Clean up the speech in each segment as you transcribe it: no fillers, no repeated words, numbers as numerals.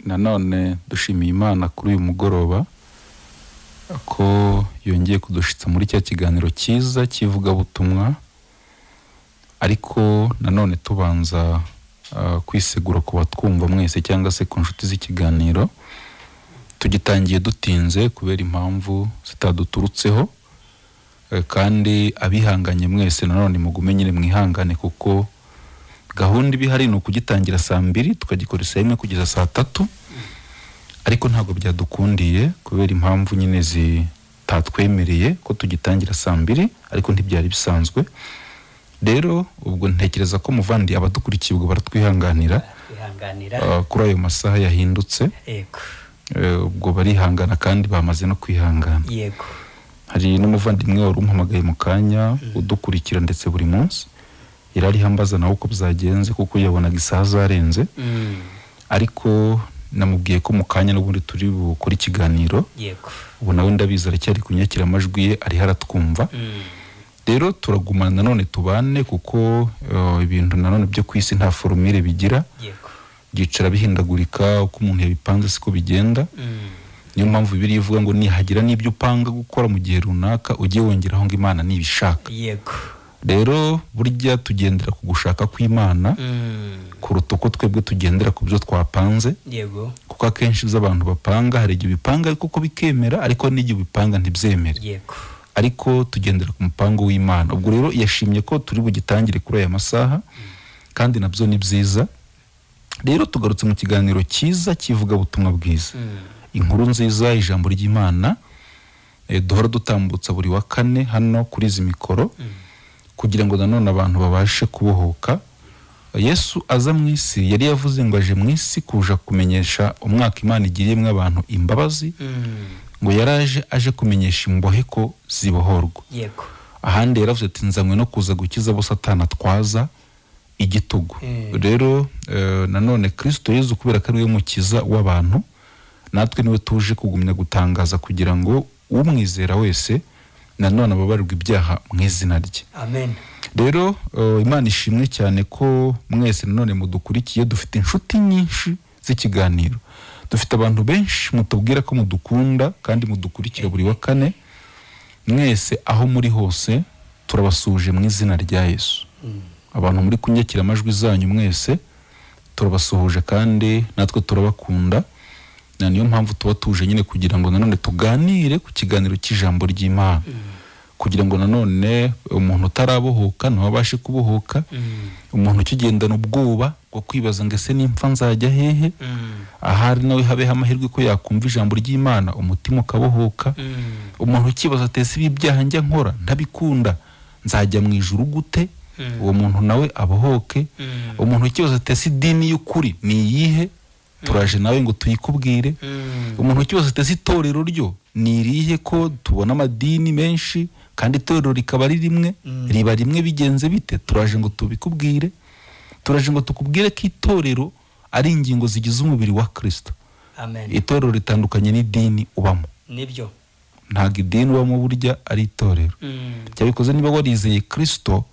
nanone dushimiye Imana kuri uyu mugoroba ko yongeye kudushitsa muri cya kiganiro cyiza kivuga butumwa, ariko nanone tubanza kwisegura ku batwumva mwese cyangwa se ku nshuti z'ikiganiro. Tugitangiye dutinze kubera impamvu zitaduturutseho, kandi abihanganye mwese nanone mugume nyine mwihangane, kuko gahunda ibihari ni ukugitangira saa 2 tukagikora saa 1 kugeza saa 3, ariko ntabwo byadukundiye kubera impamvu nyine zitatwemereye ko tugitangira saa 2, ariko ntibyari bisanzwe. Rero ubwo ntekereza ko muvandi abadukurikiye ubwo baratwihanganira kuri ayo masaha yahindutse. Yego. Ubwo barihangana kandi bamaze no kwihangana. Yego. Hari n'umuvandimwe wari umpamagaye mu kanya udukurikira ndetse buri munsi, irari hambaza nawe uko byagenze kuko yabonaga isaha zarenze. Ariko namubwiye ko mu kanya n'ubundi turi bukora ikiganiro. Yego. Ubu nawe ndabizi aracyari kunyakira amajwi ye, ari haratwumva. Rero turagumana nanone tubane, kuko ibintu nanone byo kwisi nta formule bigira. Yego. Gicara bihindagurika uko umuntu yabipanze siko bigenda. Niyo mpamvu Bibiliya ivuga ngo nihagira n'ibyo upanga gukora mu gihe runaka ujye wongeraho ngo Imana nibishaka. Yego. Rero burya tugendera ku gushaka kw'Imana kuruta uko twebwe tugendera ku byo twapanze. Yego. Kuko akenshi z'abantu bapanga hari igihe bipanga ariko ko bikemera, ariko n'igihe bipanga ntibyemere. Yego. Ariko tugendera ku mupango w'Imana. Ubwo rero yashimye ko turi bugitangire kuri aya masaha, kandi nabyo ni byiza. Rero tugarutse mu kiganiro cyiza kivuga butumwa bwiza, inkuru nziza, ijambo ry'Imana duhora dutambutsa buri wa kane hano kuri izi mikoro, kugira ngo nanone abantu babashe kubohoka. Yesu aza mu isi yari yavuze ngo aje mu isi kuja kumenyesha umwaka Imana igiriyemwe abantu imbabazi, ngo yaraje aje kumenyesha imbohe ko zibohorwa. Yego. Ahandi yaravuze ati nzamwe no kuza gukiza abo Satani atwaza igitugu. Rero nanone Kristo Yesu kubera ko ari we mukiza w'abantu, natwe niwe tuje kugumya gutangaza kugira ngo umwizera wese nanone ababarirwa ibyaha mu izina rye. Amen. Rero Imana ishimwe cyane ko mwese nanone mudukurikiye. Dufite inshuti nyinshi z'ikiganiro, dufite abantu benshi mutubwira ko mudukunda kandi mudukurikira buri wa kane. Mwese aho muri hose turabasuje mu izina rya Yesu. Abantu muri kunyakira amajwi zanyu mwese turabasuhuje kandi natwe turabakunda. Na niyo mpamvu tuba tuje nyine kugira ngo nanone tuganire ku kiganiro cy'ijambo ry'Imana, kugira ngo nanone umuntu utarabohoka nawe abashe kubohoka. Umuntu ukigendana ubwoba bwo kwibaza ngo ese nimpfa nzajya hehe, ahari nawe habeho amahirwe ko yakumva ijambo ry'Imana umutima ukabohoka. Umuntu ukibaza ati ese ibi byaha njya nkora ntabikunda nzajya mu ijuru gute, uwo muntu nawe abohoke. Umuntu ukibaza ati ese idini y'ukuri ni iyihe, turaje nawe ngo tuyikubwire. Umuntu ukibaza ati ese itorero ryo ni irihe, ko tubona amadini menshi kandi itorero rikaba ari rimwe, riba rimwe bigenze bite, turaje ngo tubikubwire. Turaje ngo tukubwire ko itorero ari ingingo zigize umubiri wa Kristo. Amen. Itorero ritandukanye n'idini ubamo. Nibyo. Ntabwo idini ubamo burya ari itorero. Cyabikoze niba warizeye Kristo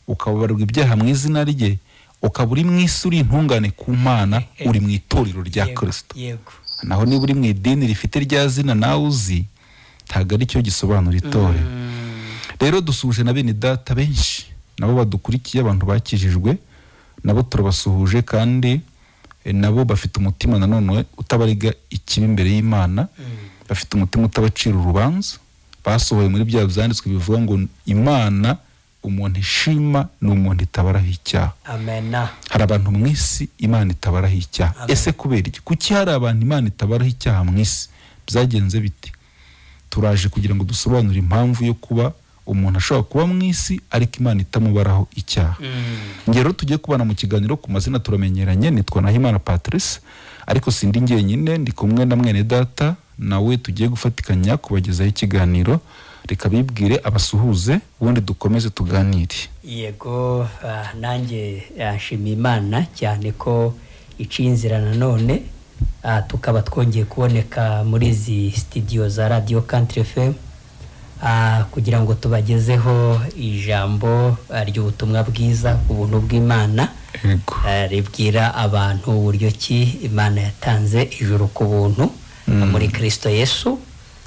ukababarirwa ibyaha mu izina rye, ukaba uri mu isi uri intungane ku Mana, uri mu itorero rya Kristo. Yego. Naho niba uri mu idini rifite rya zina nawe uzi, ntabwo ari cyo gisobanura itorero. Rero dusuje na bene data benshi nabo badukurikiye, abantu bakijijwe nabo turabasuhuje, kandi nabo bafite umutima nanone utabariga ikibi imbere y'Imana. Bafite umutima utabacira urubanza. Basohoye muri bya byanditswe bivuga ngo Imana umuntu ishima ni umuntu itabaraho icyaha. Amen. Hari abantu mu isi Imana itabaraho icyaha. Ese kubera iki? Kuki hari abantu Imana itabaraho icyaha mu isi? Byagenze biti? Turaje kugira ngo dusobanure impamvu yo kuba umuntu ashobora kuba mu isi ariko Imana itamubaraho icyaha. Ngero tugiye kubana mu kiganiro, ku mazina turamenyeranye, nitwa Nahimana Patrice, ariko sindi njyenyine, ndi kumwe na mwene data nawe tugiye gufatikanya kubagezaho ikiganiro. Reka bibwire abasuhuze ubundi dukomeze tuganire. Yego. Nanjye nshimiye Imana cyane ko iciye inzira nanone tukaba twongeye kuboneka muri izi studio za Radio Country FM kugira ngo tubagezeho ijambo ry'ubutumwa bwiza, ubuntu bw'Imana. Yego. ribwira abantu uburyo ki Imana yatanze ijuru ku buntu muri Kristo Yesu.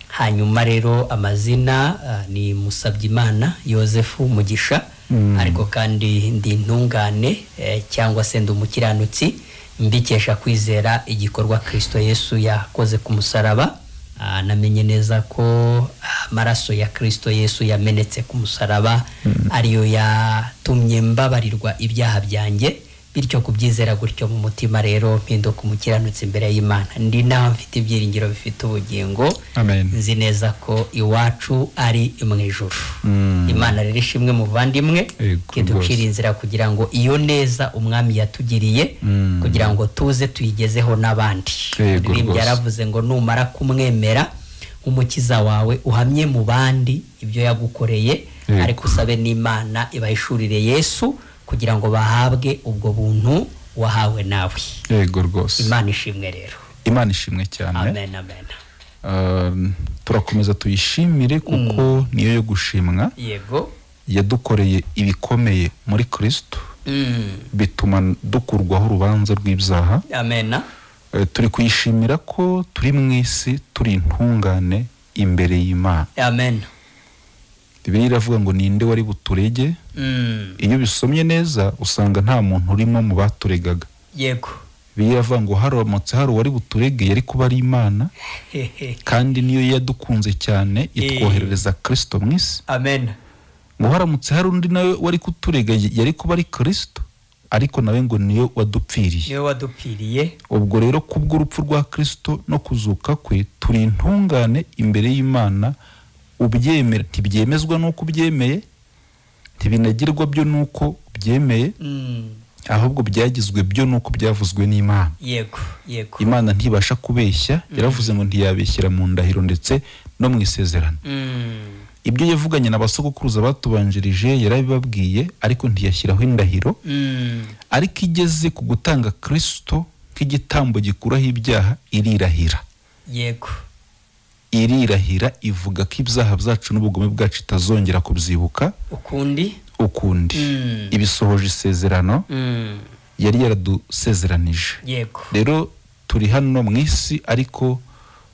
Hanyuma rero amazina ni Musabyimana Yosefu Mugisha, ariko kandi ndi intungane cyangwa se ndi umukiranutsi mbikesha kwizera igikorwa Kristo Yesu yakoze ku musaraba. Namenye neza ko amaraso ya Kristo Yesu yamenetse ku musaraba ariyo yatumye mbabarirwa ibyaha byanjye, bityo kubyizera gutyo mu mutima rero mpinduka umukiranutsi imbere y'Imana. Ndi naho mfite ibyiringiro bifite ubugingo. Amen. Nzi neza ko iwacu ari mu ijuru. Imana rero ishimwe muvandimwe, kiducira inzira kugira ngo iyo neza umwami yatugiriye kugira ngo tuze tuyigezeho n'abandi. Bibiri yaravuze ngo numara kumwemera nk'umukiza wawe uhamye mu bandi ibyo yagukoreye, ariko usabe n'Imana ibahishurire Yesu kugira ngo bahabwe ubwo buntu wahawe nawe. Yego rwose. Imana ishimwe rero. Imana ishimwe cyane. Amen, amen. Turakomeza tuyishimire kuko niyo yo gushimwa. Yego. Yadukoreye ibikomeye muri Kristo. Bituma dukurwaho urubanza rw'ibyaha. Amen. Turi kuyishimira ko turi mu isi turi intungane imbere y'Imana. Amen. Bibiliya iravuga ngo ninde wari buturege. Iyo bisomye neza usanga nta muntu urimo mu baturegaga. Yego. Bibiliya iravuga ngo haramutse hari wari buturege yari kuba ari Imana, kandi niyo yadukunze cyane itwoherereza Kristo mu isi. Amen. Ngo haramutse hari undi nawe wari kuturega yari kuba ari Kristo, ariko nawe ngo niyo wadupfiriye. Niyo wadupfiriye. Ubwo rero kubw'urupfu rwa Kristo no kuzuka kwe turi intungane imbere y'Imana. Ubyemera ntibyemezwa nuko ubyemeye, ntibinagirwa byo nuko byemeye, ahubwo byagizwe byo nuko byavuzwe n'Imana. Yego, yego. Imana ntibasha kubeshya, yaravuze ngo ntiyabeshyira mu ndahiro ndetse no mu isezerano. Ibyo yavuganye n'abasogokuruza batubanjirije yarabibabwiye, ariko ntiyashyiraho indahiro. Ariko igeze ku gutanga Kristo nk'igitambo gikuraho ibyaha irirahira. Yego. Irirahira ivuga ko ibyaha byacu n'ubugome bwacu itazongera kubyibuka ukundi. Ibisohoje isezerano yari yaradusezeranije. Yego. Rero turi hano mu isi ariko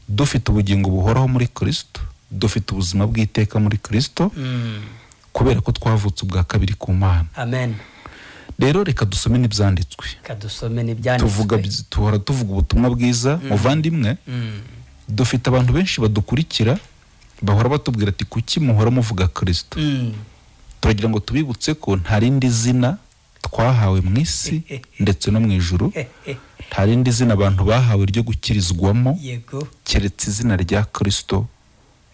dufite ubugingo buhoraho muri Kristo, dufite ubuzima bw'iteka muri Kristo, kubera ko twavutse ubwa kabiri ku Mana. Amen. Rero reka dusome n'ibyanditswe. Tuhora tuvuga ubutumwa bwiza muvandimwe. Dufite abantu benshi badukurikira bahora batubwira ati kuki muhora muvuga Kristo. Turagira ngo tubibutse ko nta rindi zina twahawe mu isi ndetse no mu ijuru, nta rindi zina abantu bahawe ryo gukirizwamo keretse izina rya Kristo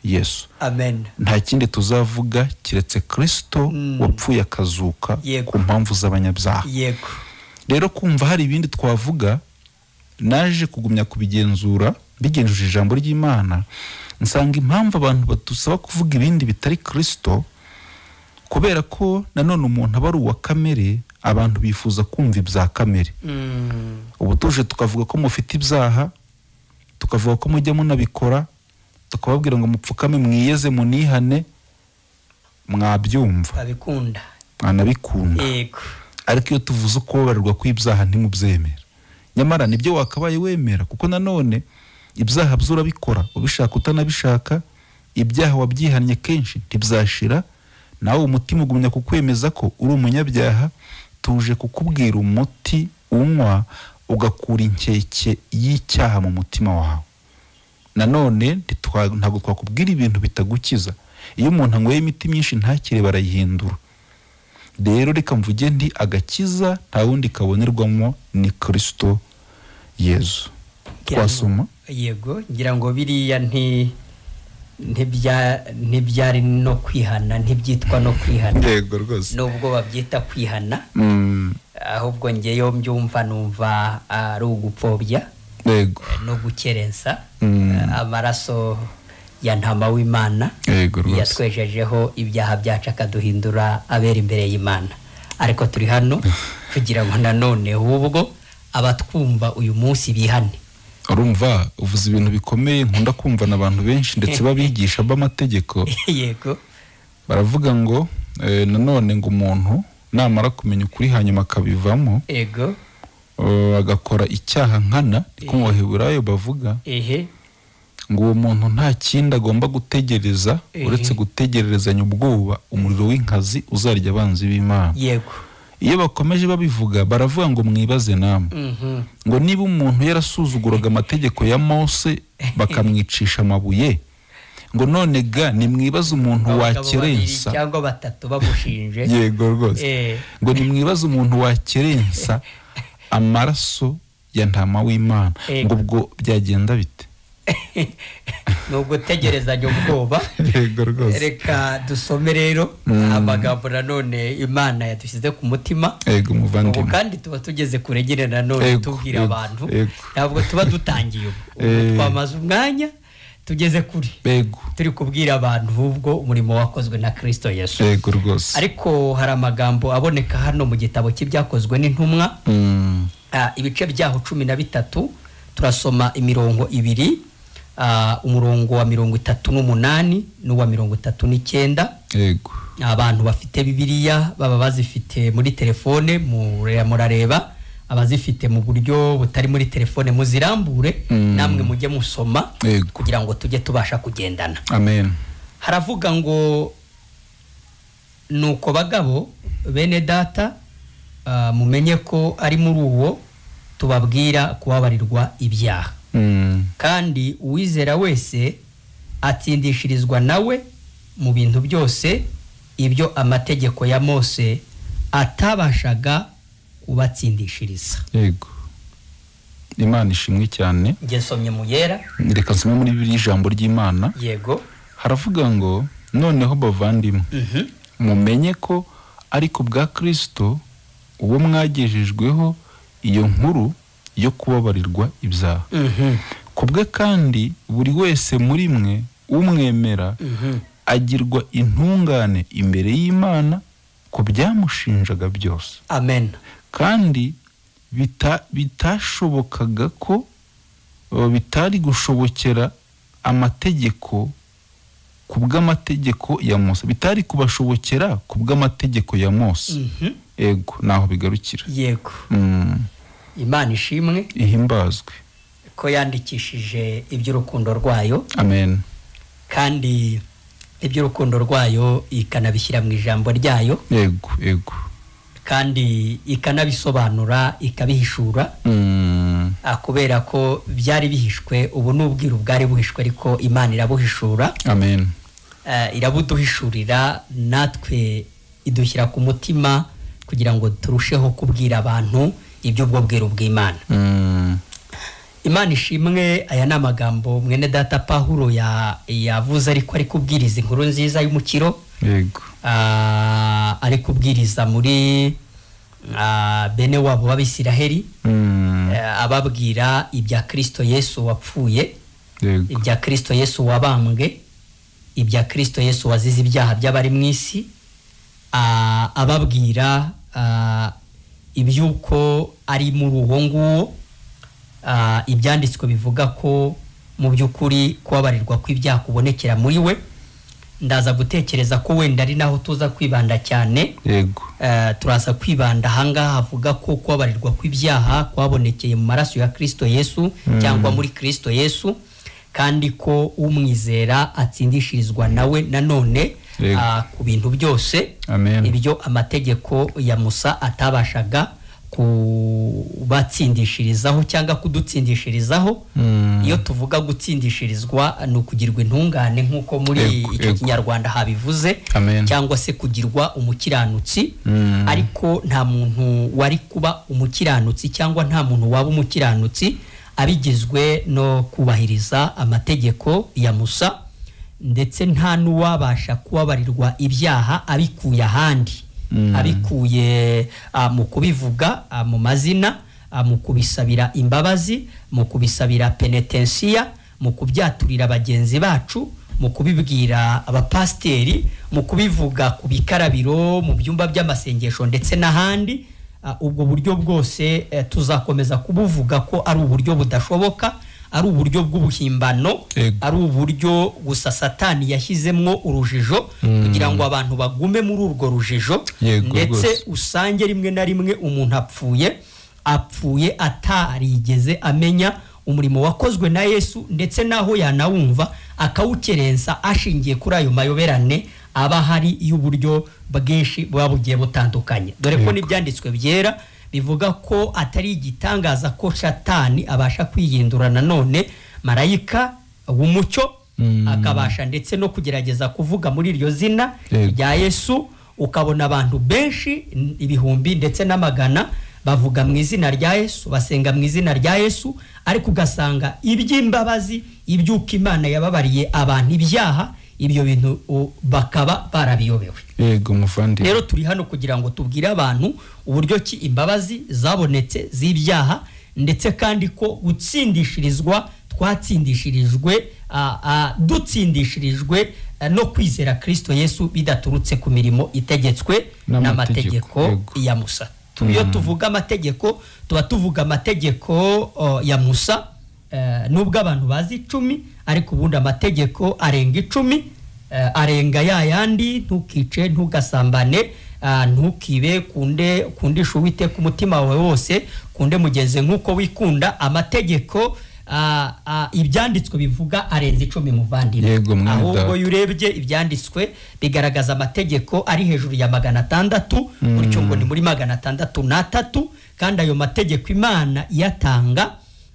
Yesu. Amen. Nta kindi tuzavuga keretse Kristo wapfuye akazuka ku mpamvu z'abanyabyaha. Yego. Rero kumva hari ibindi twavuga, naje kugumya kubigenzura bigenjuje ijambo ry'Imana, nsanga impamvu abantu badusaba kuvuga ibindi bitari Kristo, kubera ko nanone umuntu aba ari uwa kamere, abantu bifuza kumva ibya kamere. Ubu tuje tukavuga ko mufite ibyaha, tukavuga ko mujya munabikora, tukababwira ngo mupfukame mwiyeze munihane, mwabyumva mwanabikunda. Ariko iyo tuvuze uko kubabarirwa kw'ibyaha ntimubyemera. Nyamara nibyo wakabaye wemera, kuko nanone ibyaha by'urabikora ubishaka utanabishaka. Ibyaha wabyihannye kenshi ntibzashira, nawe umutima ugumya kukwemeza ko uri umunyabyaha. Tuje kukubwira umuti unywa ugakura inkeke y'icyaha mu mutima wawe. Nanone ntabwo twakubwira ibintu bitagukiza. Iyo umuntu anyweye imiti myinshi ntakire barayihindura. Rero reka mvuge ndi agakiza nta wundi kabonerwamo ni Kristo Yesu. Twasoma. Yego, ngira ngo biriya ntibyari no kwihana, ntibyitwa no kwihana. Yego rwose. Nubwo babyita kwihana, ahubwo ngeyo mbyumva numva ari ugupfobya. Yego. No gukerensa amaraso ya ntama w'Imana yatwejejeho ibyaha byacu akaduhindura abera imbere y'Imana. Ariko turi hano kugira ngo nanone ubwo abatwumva uyu munsi bihane. Urumva uvuze ibintu bikomeye nkunda kumva n'abantu benshi ndetse babigisha b'amategeko. Yego. Baravuga ngo nanone ngo umuntu namara kumenya ukuri hanyuma akabivamo ego agakora icyaha nkana niko mu Baheburayo bavuga ngo uwo muntu nta kindi agomba gutegereza uretse gutegererezanya ubwoba umuriro w'inkazi uzarya abanzi b'Imana. Yego. Iyo bakomeje babivuga baravuga ngo mwibaze namwe ngo niba umuntu yarasuzuguraga amategeko ya Mose bakamwicisha amabuye ngo none ga ni mwibaze umuntu wakerensa cyangwa batatu bamushinje. Yego rwose ngo ni mwibaze umuntu wakerensa amaraso ya ntama w'Imana ngo ubwo byagenda bite? Nubwo tegerezanya ubwoba. Yego rwose. Reka dusome rero amagambo nanone Imana yadushyize ku mutima. Yego muvandimwe. Ubu kandi tuba tugeze kuregera nanone tubwira abantu ntabwo tuba dutangiye ubu twamaze umwanya tugeze kuri turi kubwira abantu ubwo umurimo wakozwe na Kristo Yesu. Yego rwose. Ariko hari amagambo aboneka hano mu gitabo cy'ibyakozwe n'intumwa ibice byaho 13 turasoma imirongo ibiri umurongo wa 38 n'uwa 39. Yego. Abantu bafite Bibiliya baba bazifite muri telefone murareba abazifite mu buryo butari muri telefone muzirambure namwe mujye musoma kugira ngo tujye tubasha kugendana. Amen. Haravuga ngo nuko bagabo bene data mumenye ko ari muri uwo tubabwira kubabarirwa ibyaha kandi uwizera wese atsindishirizwa nawe mu bintu byose ibyo amategeko ya Mose atabashaga kubatsindishiriza. Yego. Imana ishimwe cyane. Ngesomye mu yera. Reka nsome muri Bibiliya ijambo ry'Imana. Yego. Haravuga ngo noneho bavandimwe mumenye ko ariko bwa Kristo uwo mwagejejweho iyo nkuru yo kubabarirwa ibyaha. Kubwe kandi buri wese muri mwe umwemera agirwa intungane imbere y'Imana ko byamushinjaga byose. Amen. Kandi bitashobokaga ko bitari gushobokera amategeko kubw'amategeko ya Mose, bitari kubashobokera kubw'amategeko ya Mose. Ego naho bigarukira. Yego. Imana ishimwe ihimbazwe ko yandikishije iby'urukundo rwayo. Amen. Kandi iby'urukundo rwayo ikanabishyira mu ijambo ryayo. Yego yego. Kandi ikanabisobanura ikabihishura kubera ko byari bihishwe ubu n'ubwiru bwari buhishwe ariko Imana irabuhishura. Amen. Irabuduhishurira natwe idushyira ku mutima kugira ngo turusheho kubwira abantu iby'ubwo bwiru bw'Imana. Imana ishimwe. Aya ni amagambo mwene data Pawulo yavuze ariko ari kubwiriza inkuru nziza y'umukiro. Yego. Ari kubwiriza muri bene wabo b'Abisiraheli ababwira ibya Kristo Yesu wapfuye, ibya Kristo Yesu wabambwe, ibya Kristo Yesu wazize ibyaha by'abari mu isi, ababwira ibyuko ari muri uwo nguwo ibyanditswe bivuga ko mu by'ukuri kubabarirwa kw'ibyaha kubonekera muri we. Ndaza gutekereza ko wenda ari naho tuza kwibanda cyane. Yego. Turaza kwibanda hangaha havuga ko kubabarirwa kw'ibyaha kwabonekeye mu maraso ya Kristo Yesu cyangwa muri Kristo Yesu, kandi ko umwizera atsindishirizwa nawe nanone ku bintu byose. Amen. Ibyo amategeko ya Musa atabashaga kubatsindishirizaho cyangwa kudutsindishirizaho. Iyo tuvuga gutsindishirizwa ni ukugirwa intungane nk'uko muri icyo kinyarwanda habivuze. Cyangwa se kugirwa umukiranutsi. Ariko nta muntu wari kuba umukiranutsi cyangwa nta muntu waba umukiranutsi abigizwe no kubahiriza amategeko ya Musa, ndetse nta n'uwabasha kubabarirwa ibyaha abikuye ahandi. Abikuye mu kubivuga mu mazina, mu kubisabira imbabazi, mu kubisabira penetensiya, mu kubyaturira bagenzi bacu, mu kubibwira abapasteri, mu kubivuga ku bikarabiro, mu byumba by'amasengesho ndetse n'ahandi. Ubwo buryo bwose tuzakomeza kubuvuga ko ari uburyo budashoboka, ari uburyo bw'ubuhimbano, Yego. ari uburyo gusa Satani yashyizemwo urujijo kugira ngo abantu bagume muri urwo rujijo, Yego, ndetse rwose. usange rimwe na rimwe umuntu apfuye atarigeze amenya umurimo wakozwe na Yesu, ndetse naho yanawumva akawukerensa ashingiye kuri ayo mayoberane aba hari y'uburyo bwinshi buba bugiye butandukanye. Dore ko Yego. n'ibyanditswe byera bivuga ko atari igitangaza ko Satani abasha kwihindura nanone marayika w'umucyo, akabasha ndetse no kugerageza kuvuga muri iryo zina Yego. rya Yesu, ukabona abantu benshi ibihumbi ndetse n'amagana bavuga mu izina rya Yesu, basenga mu izina rya Yesu, ariko ugasanga iby'imbabazi, iby'uko Imana yababariye abantu ibyaha, ibyo bintu bakaba barabiyobewe. Yego muvandi. Rero turi hano kugira ngo tubwire abantu uburyo ki imbabazi zabonetse z'ibyaha, ndetse kandi ko gutsindishirizwa twatsindishirijwe dutsindishirijwe no kwizera Kristo Yesu bidaturutse ku mirimo itegetswe n'amategeko ya Musa. Iyo tuvuga amategeko tuba tuvuga amategeko ya Musa, nubwo abantu bazi 10, ariko ubundi amategeko arenga 10, arenga yandi: ntukice, ntugasambane, ntukibe, kundisha Uwiteka umutima wawe wose, kunde mugenzi nk'uko wikunda. Amategeko ibyanditswe bivuga arenze 10 muvandimwe. Ahubwo yurebye ibyanditswe bigaragaza amategeko ari hejuru ya 600, bityo ngo ni muri 603, kandi ayo mategeko Imana yatanga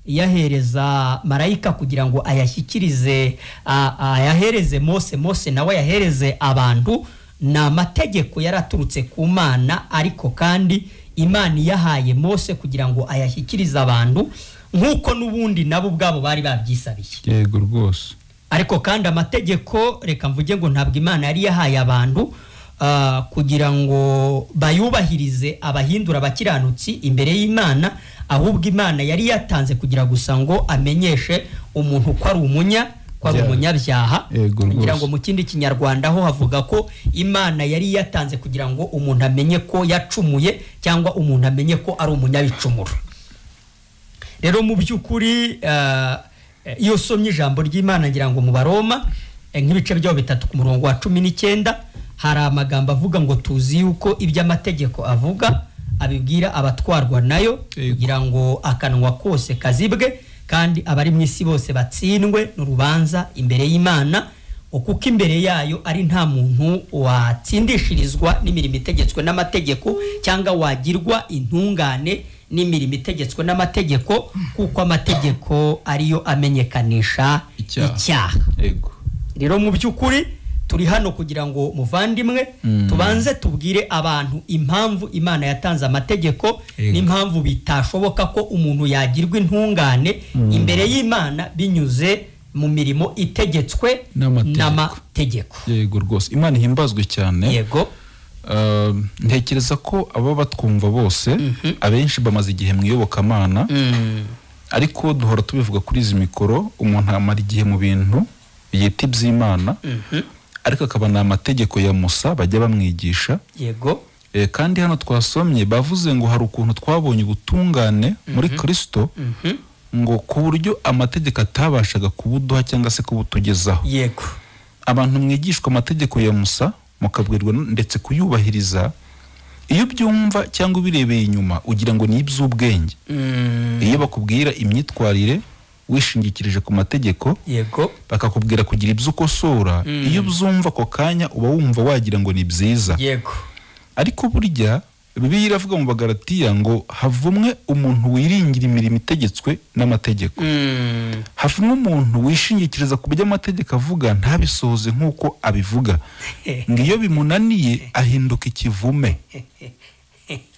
yahereza marayika kugira ngo ayashyikirize, ayahereze Mose nawe yahereze abantu. Na amategeko yaraturutse ku Mana, ariko kandi Imana yahaye Mose kugira ngo ayashyikirize abantu, nk'uko n'ubundi nabo ubwabo bari babyisabiye. Yego rwose. Ariko kandi amategeko, reka mvuge ngo ntabwo Imana yari yahaye abantu kugira ngo bayubahirize, abahindura abakiranutsi imbere y'Imana, ahubwo Imana yari yatanze kugira gusa ngo amenyeshe umuntu ko ari umunyabyaha. Kugira ngo mu kindi Kinyarwanda ho havuga ko Imana yari yatanze kugira ngo umuntu amenye ko yacumuye, cyangwa umuntu amenye ko ari umunyabicumuro. Rero mu by'ukuri iyo somye ijambo ry'Imana ngira ngo mu Baroma nk'ibice byaho 3 ku murongo wa 19 hari amagambo avuga ngo tuzi yuko iby'amategeko avuga abibwira abatwarwa nayo, kugira ngo akanwa kose kazibwe, kandi abari mu isi bose batsindwe n'urubanza imbere y'Imana, kuko imbere yayo ari nta muntu watsindishirizwa n'imirimo itegetswe n'amategeko, cyangwa wagirwa intungane n'imirimo itegetswe n'amategeko, kuko amategeko ariyo amenyekanisha icyaha. Rero mu by'ukuri turi hano kugira ngo muvandimwe tubanze tubwire abantu impamvu Imana yatanze amategeko, n'impamvu bitashoboka ko umuntu yagirwa intungane imbere y'Imana binyuze mu mirimo itegetswe n'amategeko. Yego rwose, Imana ihimbazwe cyane. Yego. Ntekereza ko aba batwumva bose abenshi bamaze igihe mu iyobokamana, ariko duhora tubivuga kuri izi mikoro, umuntu amara igihe mu bintu yita iby'Imana, ariko akaba na amategeko ya Musa bajya bamwigisha. Yego. Kandi hano twasomye bavuze ngo hari ukuntu twabonye ubutungane muri Kristo, ngo ku buryo amategeko atabashaga kubuduha cyangwa se kubutugezaho. Yego. Abantu mwigishwa amategeko ya Musa mukabwirwa ndetse kuyubahiriza, iyo byumva cyangwa birebeye inyuma ugira ngo ni iby'ubwenge. Iyo bakubwira imyitwarire wishingikirije ku mategeko, yego, bakakubwira kugira ibyo ukosora, iyo byumva ko kanya uba wumva wagira ngo ni byiza. Yego. Ariko burya Bibiliya iravuga mu Bagalatiya ngo havumwe umuntu wiringira imirimo itegetswe n'amategeko. Havumwe umuntu wishingikiriza ku by'amategeko avuga ntabisohoze nk'uko abivuga, ngo iyo bimunaniye ahinduka ikivume.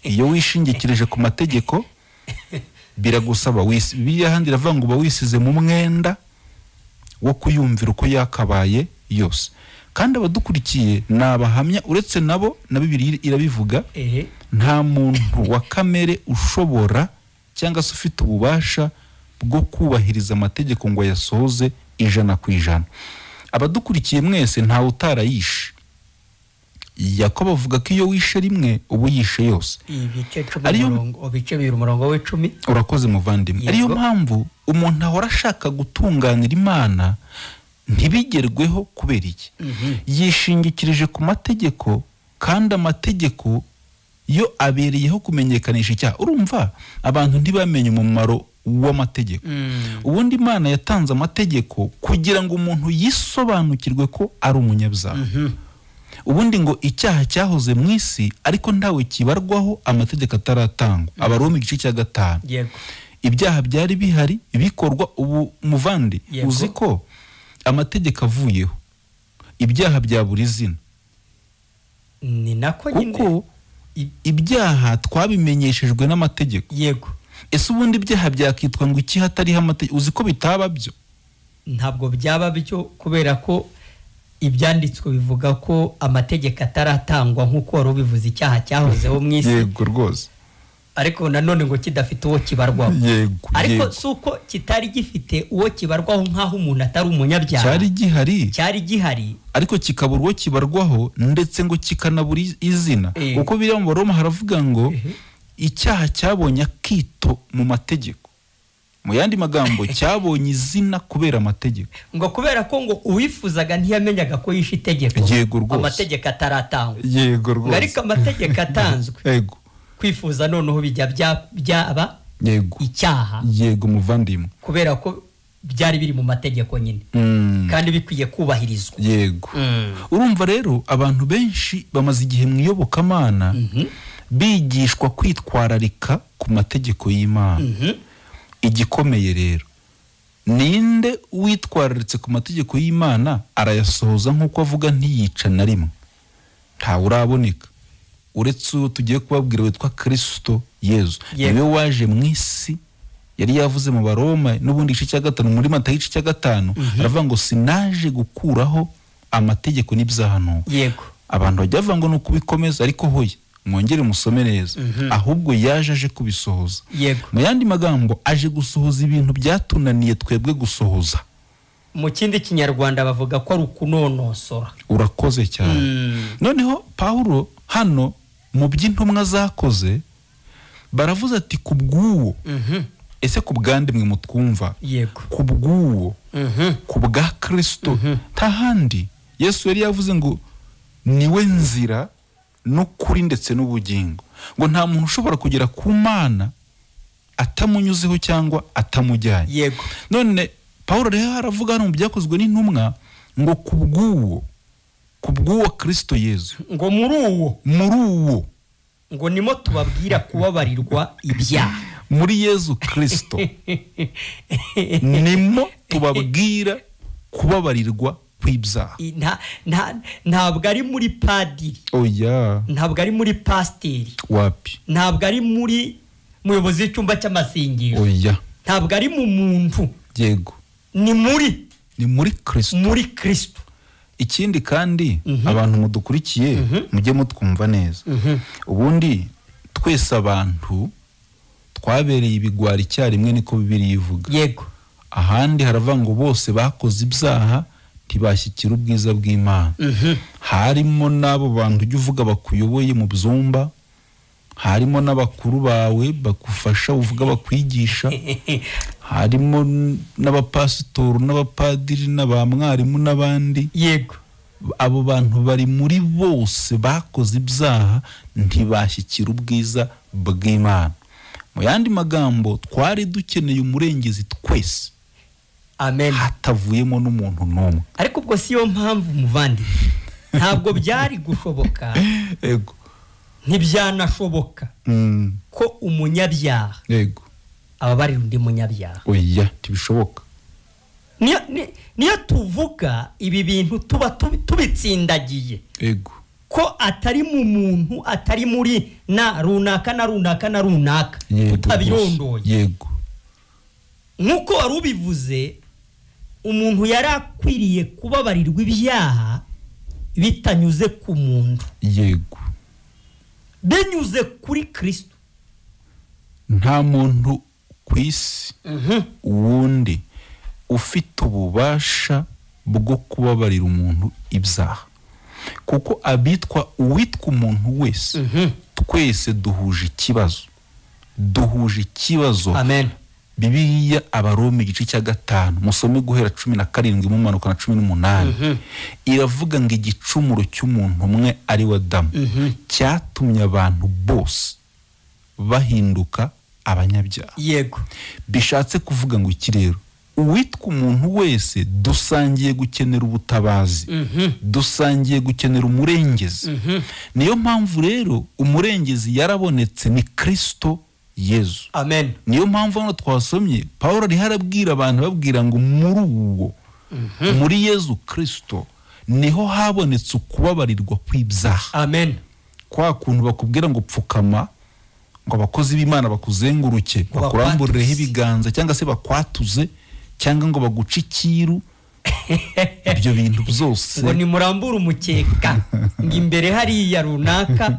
Iyo wishingikirije ku mategeko biragusaba Bibiliya handi iravuga ngo uba wisize mu mwenda wo kuyumvira uko yakabaye yose. Kandi abadukurikiye nabahamya, uretse nabo na Bibiliya irabivuga, nta muntu wa kamere ushobora cyangwa se ufite ububasha bwo kubahiriza amategeko ngo yasohoze 100%. Abadukurikiye mwese ntawe utarayishe. Yakobo avuga ko iyo wishe rimwe ubu yishe yose. ibice 10 bice 2 umurongo w'10. Urakoze muvandimwe. Ariyo mpamvu umuntu ahora ashaka gutunganira Imana ntibigerweho kubera iki? Yishingikirije ku mategeko, kandi amategeko yo abereyeho kumenyekanisha icyaha. Urumva abantu ntibamenye umumaro w'amategeko. Ubundi Imana yatanze amategeko kugira ngo umuntu yisobanukirwe ko ari umunyabyaha. Ubundi ngo icyaha cyahoze mu isi ariko ntawe kibarwaho amategeko ataratangwa. Abaroma igice cya 5. Yego. Ibyaha byari bihari bikorwa. Ubu muvandi uzi ko amategeko avuyeho ibyaha bya buri zina. Ni nako nyine kuko ibyaha twabimenyeshejwe n'amategeko. Yego. Ese ubundi ibyaha byakitwa ngo iki hatariho amategeko? Uzi ko bitaba byo? Ntabwo byaba byo, kubera ko ibyanditswe bivuga ko amategeko ataratangwa nk'uko wari ubivuze icyaha cyahozeho mu isi. Yego rwose. Ariko nanone ngo kidafite uwo kibarwaho. Yego. Ariko suko kitari gifite uwo kibarwaho nk'aho umuntu atari umunyabyaha. Cyari gihari ariko kikabura uwo kibarwaho, ndetse ngo kikanabura izina. Kuko biri mu Roma haravuga ngo icyaha cyabonye akito mu mategeko. Mu yandi magambo cyabonye izina kubera amategeko. Ngo kubera ko ngo uwifuzaga ntiyamenyaga ko yishe itegeko. Yego rwose. Amategeko ataratangwa. Yego rwose. Ariko amategeko atanzwe. Yego. Kwifuza noneho bijya byaba yego icyaha. Yego muvandimwe. Kubera ko byari biri mu mategeko nyine. Kandi bikwiye kubahirizwa. Yego. Urumva rero abantu benshi bamaze igihe mu iyobokamana bigishwa kwitwararika ku mategeko y'Imana. Igikomeye rero, ninde witwararitse ku mategeko y'Imana arayasohoza nk'uko avuga ntiyica na rimwe? Ntawe uraboneka uretse uwo tugiye kubabwira witwa Kristo Yezu. Niwe waje mu isi, yari yavuze mu Baroma n'ubundi igice cya 5 muri Matayo igice cya 5 aravuga ngo sinaje gukuraho amategeko n'ibyahanuwe. Yego. Abantu bajya bavuga ngo nuko bikomeza, ariko hoye mwongere musome neza. Ahubwo yaje aje kubisohoza. Yego. Mu yandi magambo aje gusohoza ibintu byatunaniye twebwe gusohoza. Mu kindi kinyarwanda bavuga ko ari ukunonosora. Urakoze cyane. Noneho Paulo hano mu by'intumwa zakoze baravuze ati kubw'uwo. Ese kubgande mwe mutwumva? Yego. Kubw'uwo. Kubwa Kristo. Tahandi Yesu yari yavuze ngo niwe nzira n'ukuri ndetse n'ubugingo. Ngo nta muntu ushobora kugera ku Mana atamunyuzeho cyangwa atamujyanye. Yego. None Paulo rero aravuga hano mu byakozwe n'intumwa ngo kubw'uwo Kristo Yezu. Ngo muri uwo ngo nimo tubabwira kubabarirwa ibyaha. Muri Yezu Kristo nimo tubabwira kubabarirwa kw'ibyaha. Ntabwo ari muri padiri. Oya. Ntabwo ari muri pasiteri. Wapi? Ntabwo ari muri muyobozi w'icyumba cy'amasengero. Oya. Ntabwo ari mu muntu. Yego. Ni muri Kristo. Muri Kristo. Ikindi kandi abantu mudukurikiye mujye mutwumva neza. Ubundi twese abantu twabereye ibigwari icyarimwe niko Bibiliya ivuga. Yego. Ahandi haravuga ngo bose bakoze ibyaha ntibashyikira ubwiza bw'Imana. Harimo n'abo bantu ujya uvuga bakuyoboye mu byumba, harimo n'abakuru bawe bakufasha uvuga bakwigisha, harimo n'abapasitori n'abapadiri n'abamwarimu n'abandi. Yego. Abo bantu bari muri bose bakoze ibyaha ntibashyikira ubwiza bw'Imana. Mu yandi magambo twari dukeneye umurengezi twese. Amen. Hatavuyemo n'umuntu n'umwe. Ariko ubwo siyo mpamvu muvandi ntabwo byari gushoboka. Yego. Ntibyanashoboka ko umunyabyaha yego ababari undi munyabyaha. Oya, tibishoboka. Niyo tuvuga ibi bintu tuba tubitsindagiye. Yego. Ko atari mu muntu, atari muri na runaka na runaka na runaka. Tutabirondoye. Yego. Nkuko wari ubivuze, umuntu yarakwiriye kubabarirwa ibyaha bitanyuze ku muntu. Yego. Binyuze kuri Kristo. Nta muntu ku isi wundi ufite ububasha bwo kubabarira umuntu ibyaha. kuko abitwa uwitwa umuntu wese twese duhuje ikibazo. Amen. Bibiliya Abaroma igice cya 5 musome guhera 17 mumanuka na 18 iravuga ngo igicumuro cy'umuntu umwe ari wa Adamu cyatumye abantu bose bahinduka abanyabyaha. Yego. Bishatse kuvuga ngo iki rero, uwitwa umuntu wese dusangiye gukenera ubutabazi, dusangiye gukenera umurengezi. Niyo mpamvu rero umurengezi yarabonetse, ni Kristo Yesu. Amen. Niyo mpamvu hano twasomye Paulo ari harabwira abantu babwira ngo muri uwo muri Yesu Kristo niho habonetse ukubabarirwa kw'ibyaha. Amen. Kwa kuntu bakubwira ngo pfukama, ngo abakozi b'Imana bakuzenguruke bakuramburireho ibiganza cyangwa se bakwatuze cyangwa ngo baguce ikiru, ibyo bintu byose ngo nimurambura umukeka ngo imbere hariya runaka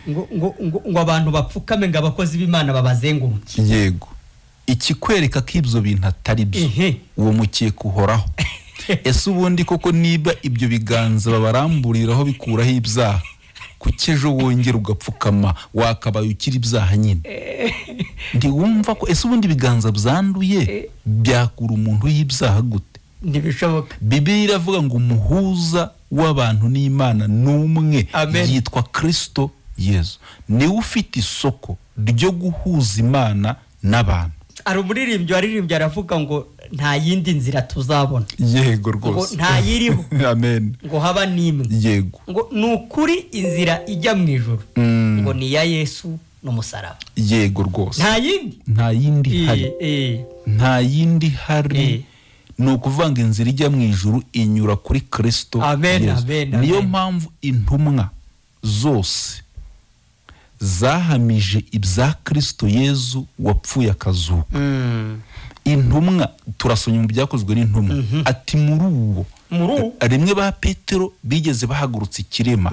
ngo abantu bapfukame ngo abakozi b'Imana babazenguruke. Yego, ikikwereka ko ibyo bintu atari byo, uwo mukeka uhoraho. Ese ubundi koko niba ibyo biganza babaramburiraho bikuraho ibyaha, kuki ejo wongera ugapfukama wakabaye ukiri ibyaha nyine? Ndiwumva ko ese ubundi ibiganza byanduye byakura umuntu y'ibyaha gute? Ntibishoboka. Bibiliya iravuga ngo umuhuza w'abantu n'Imana n'umwe yitwa Kristo Yesu. Niwe ufite isoko ryo guhuza Imana n'abantu. Ari umuririmbyi waririmbye aravuga ngo nta yindi nzira tuzabona. Yego rwose. Nta yiriho. Amen. Ngo haba nimwe. Yego. Ngo nukuri inzira ijya mu ijuru. Ngo ni ya Yesu n'umusaraba. Yego rwose. Nta yindi hari. Nta yindi hari. Nukuvanga inzira ijya mu ijuru inyura kuri Kristo. Amen. Niyo mpamvu intumwa zose zahamije ibya Kristo Yesu wapfuye akazuka. Intumwa turasonye mu byakozwe n'intumwa ati muri uwo rimwe ba Petero bigeze bahagurutsa ikirema,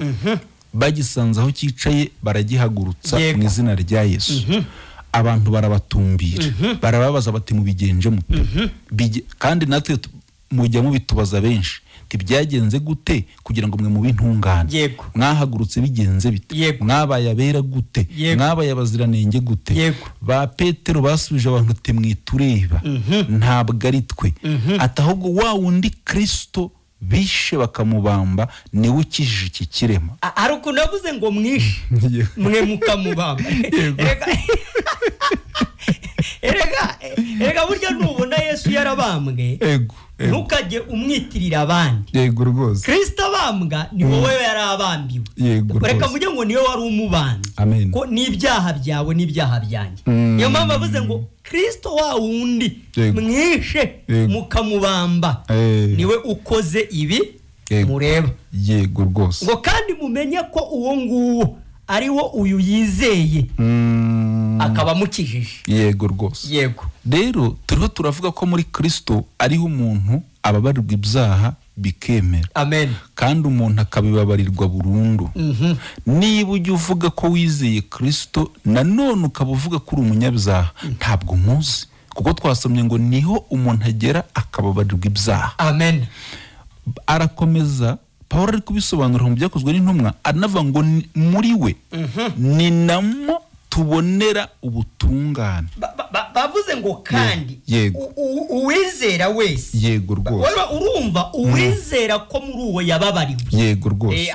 bagisanze aho cyicaye baragihagurutsa mu izina rya Yesu. Abantu barabatumbira, barababaza bati mubigenje mute? Kandi natwe mujya mubitubaza benshi, tibyagenze gute kugira ngo mwe mu bintungane? Mwahagurutse bigenze bite? Mwabaye abera gute? Mwabaye abaziranenge gute? Ba Petero basubije abantu ati mwitureba, ntabwo ari twe, ati ahubwo wa wundi Kristo bishe bakamubamba niwe ukijije iki kirema. Ari ukuntu yavuze ngo mwishe mwe mukamubamba. Erega burya nubona Yesu yarabambwe ntukajye umwitirira abandi. Yego rwose. Kristo abambwa ni wowe yarabambiwe. Reka mujye ngo niwe wari umubambi. Ko n'ibyaha byawe n'ibyaha byanjye. Niyo mpamvu avuze ngo Kristo wa wundi mwishe mukamubamba niwe ukoze ibi mureba. Yego rwose. Ngo kandi mumenye ko uwo nguwo ari wo uyu yizeye akaba mukijije. Yego rwose. Yego. Rero turiho turavuga ko muri Kristo ariho umuntu ababarirwa ibyaha bikemera. Amen. Kandi umuntu akabibabarirwa burundu. Niba ujya uvuga ko wizeye Kristo nanone ukaba uvuga ko uri umunyabyaha, ntabwo muzi, kuko twasomye ngo niho umuntu agera akababarirwa ibyaha. Amen. Arakomeza Paulo ari kubisobanura mu byakozwe n'intumwa, anavuga ngo muri we ni namo tubonera ubutungane. Bavuze ngo kandi uwizera wese. Yego rwose. Urumva uwizera ko muri uwo yababariwe. Yego rwose.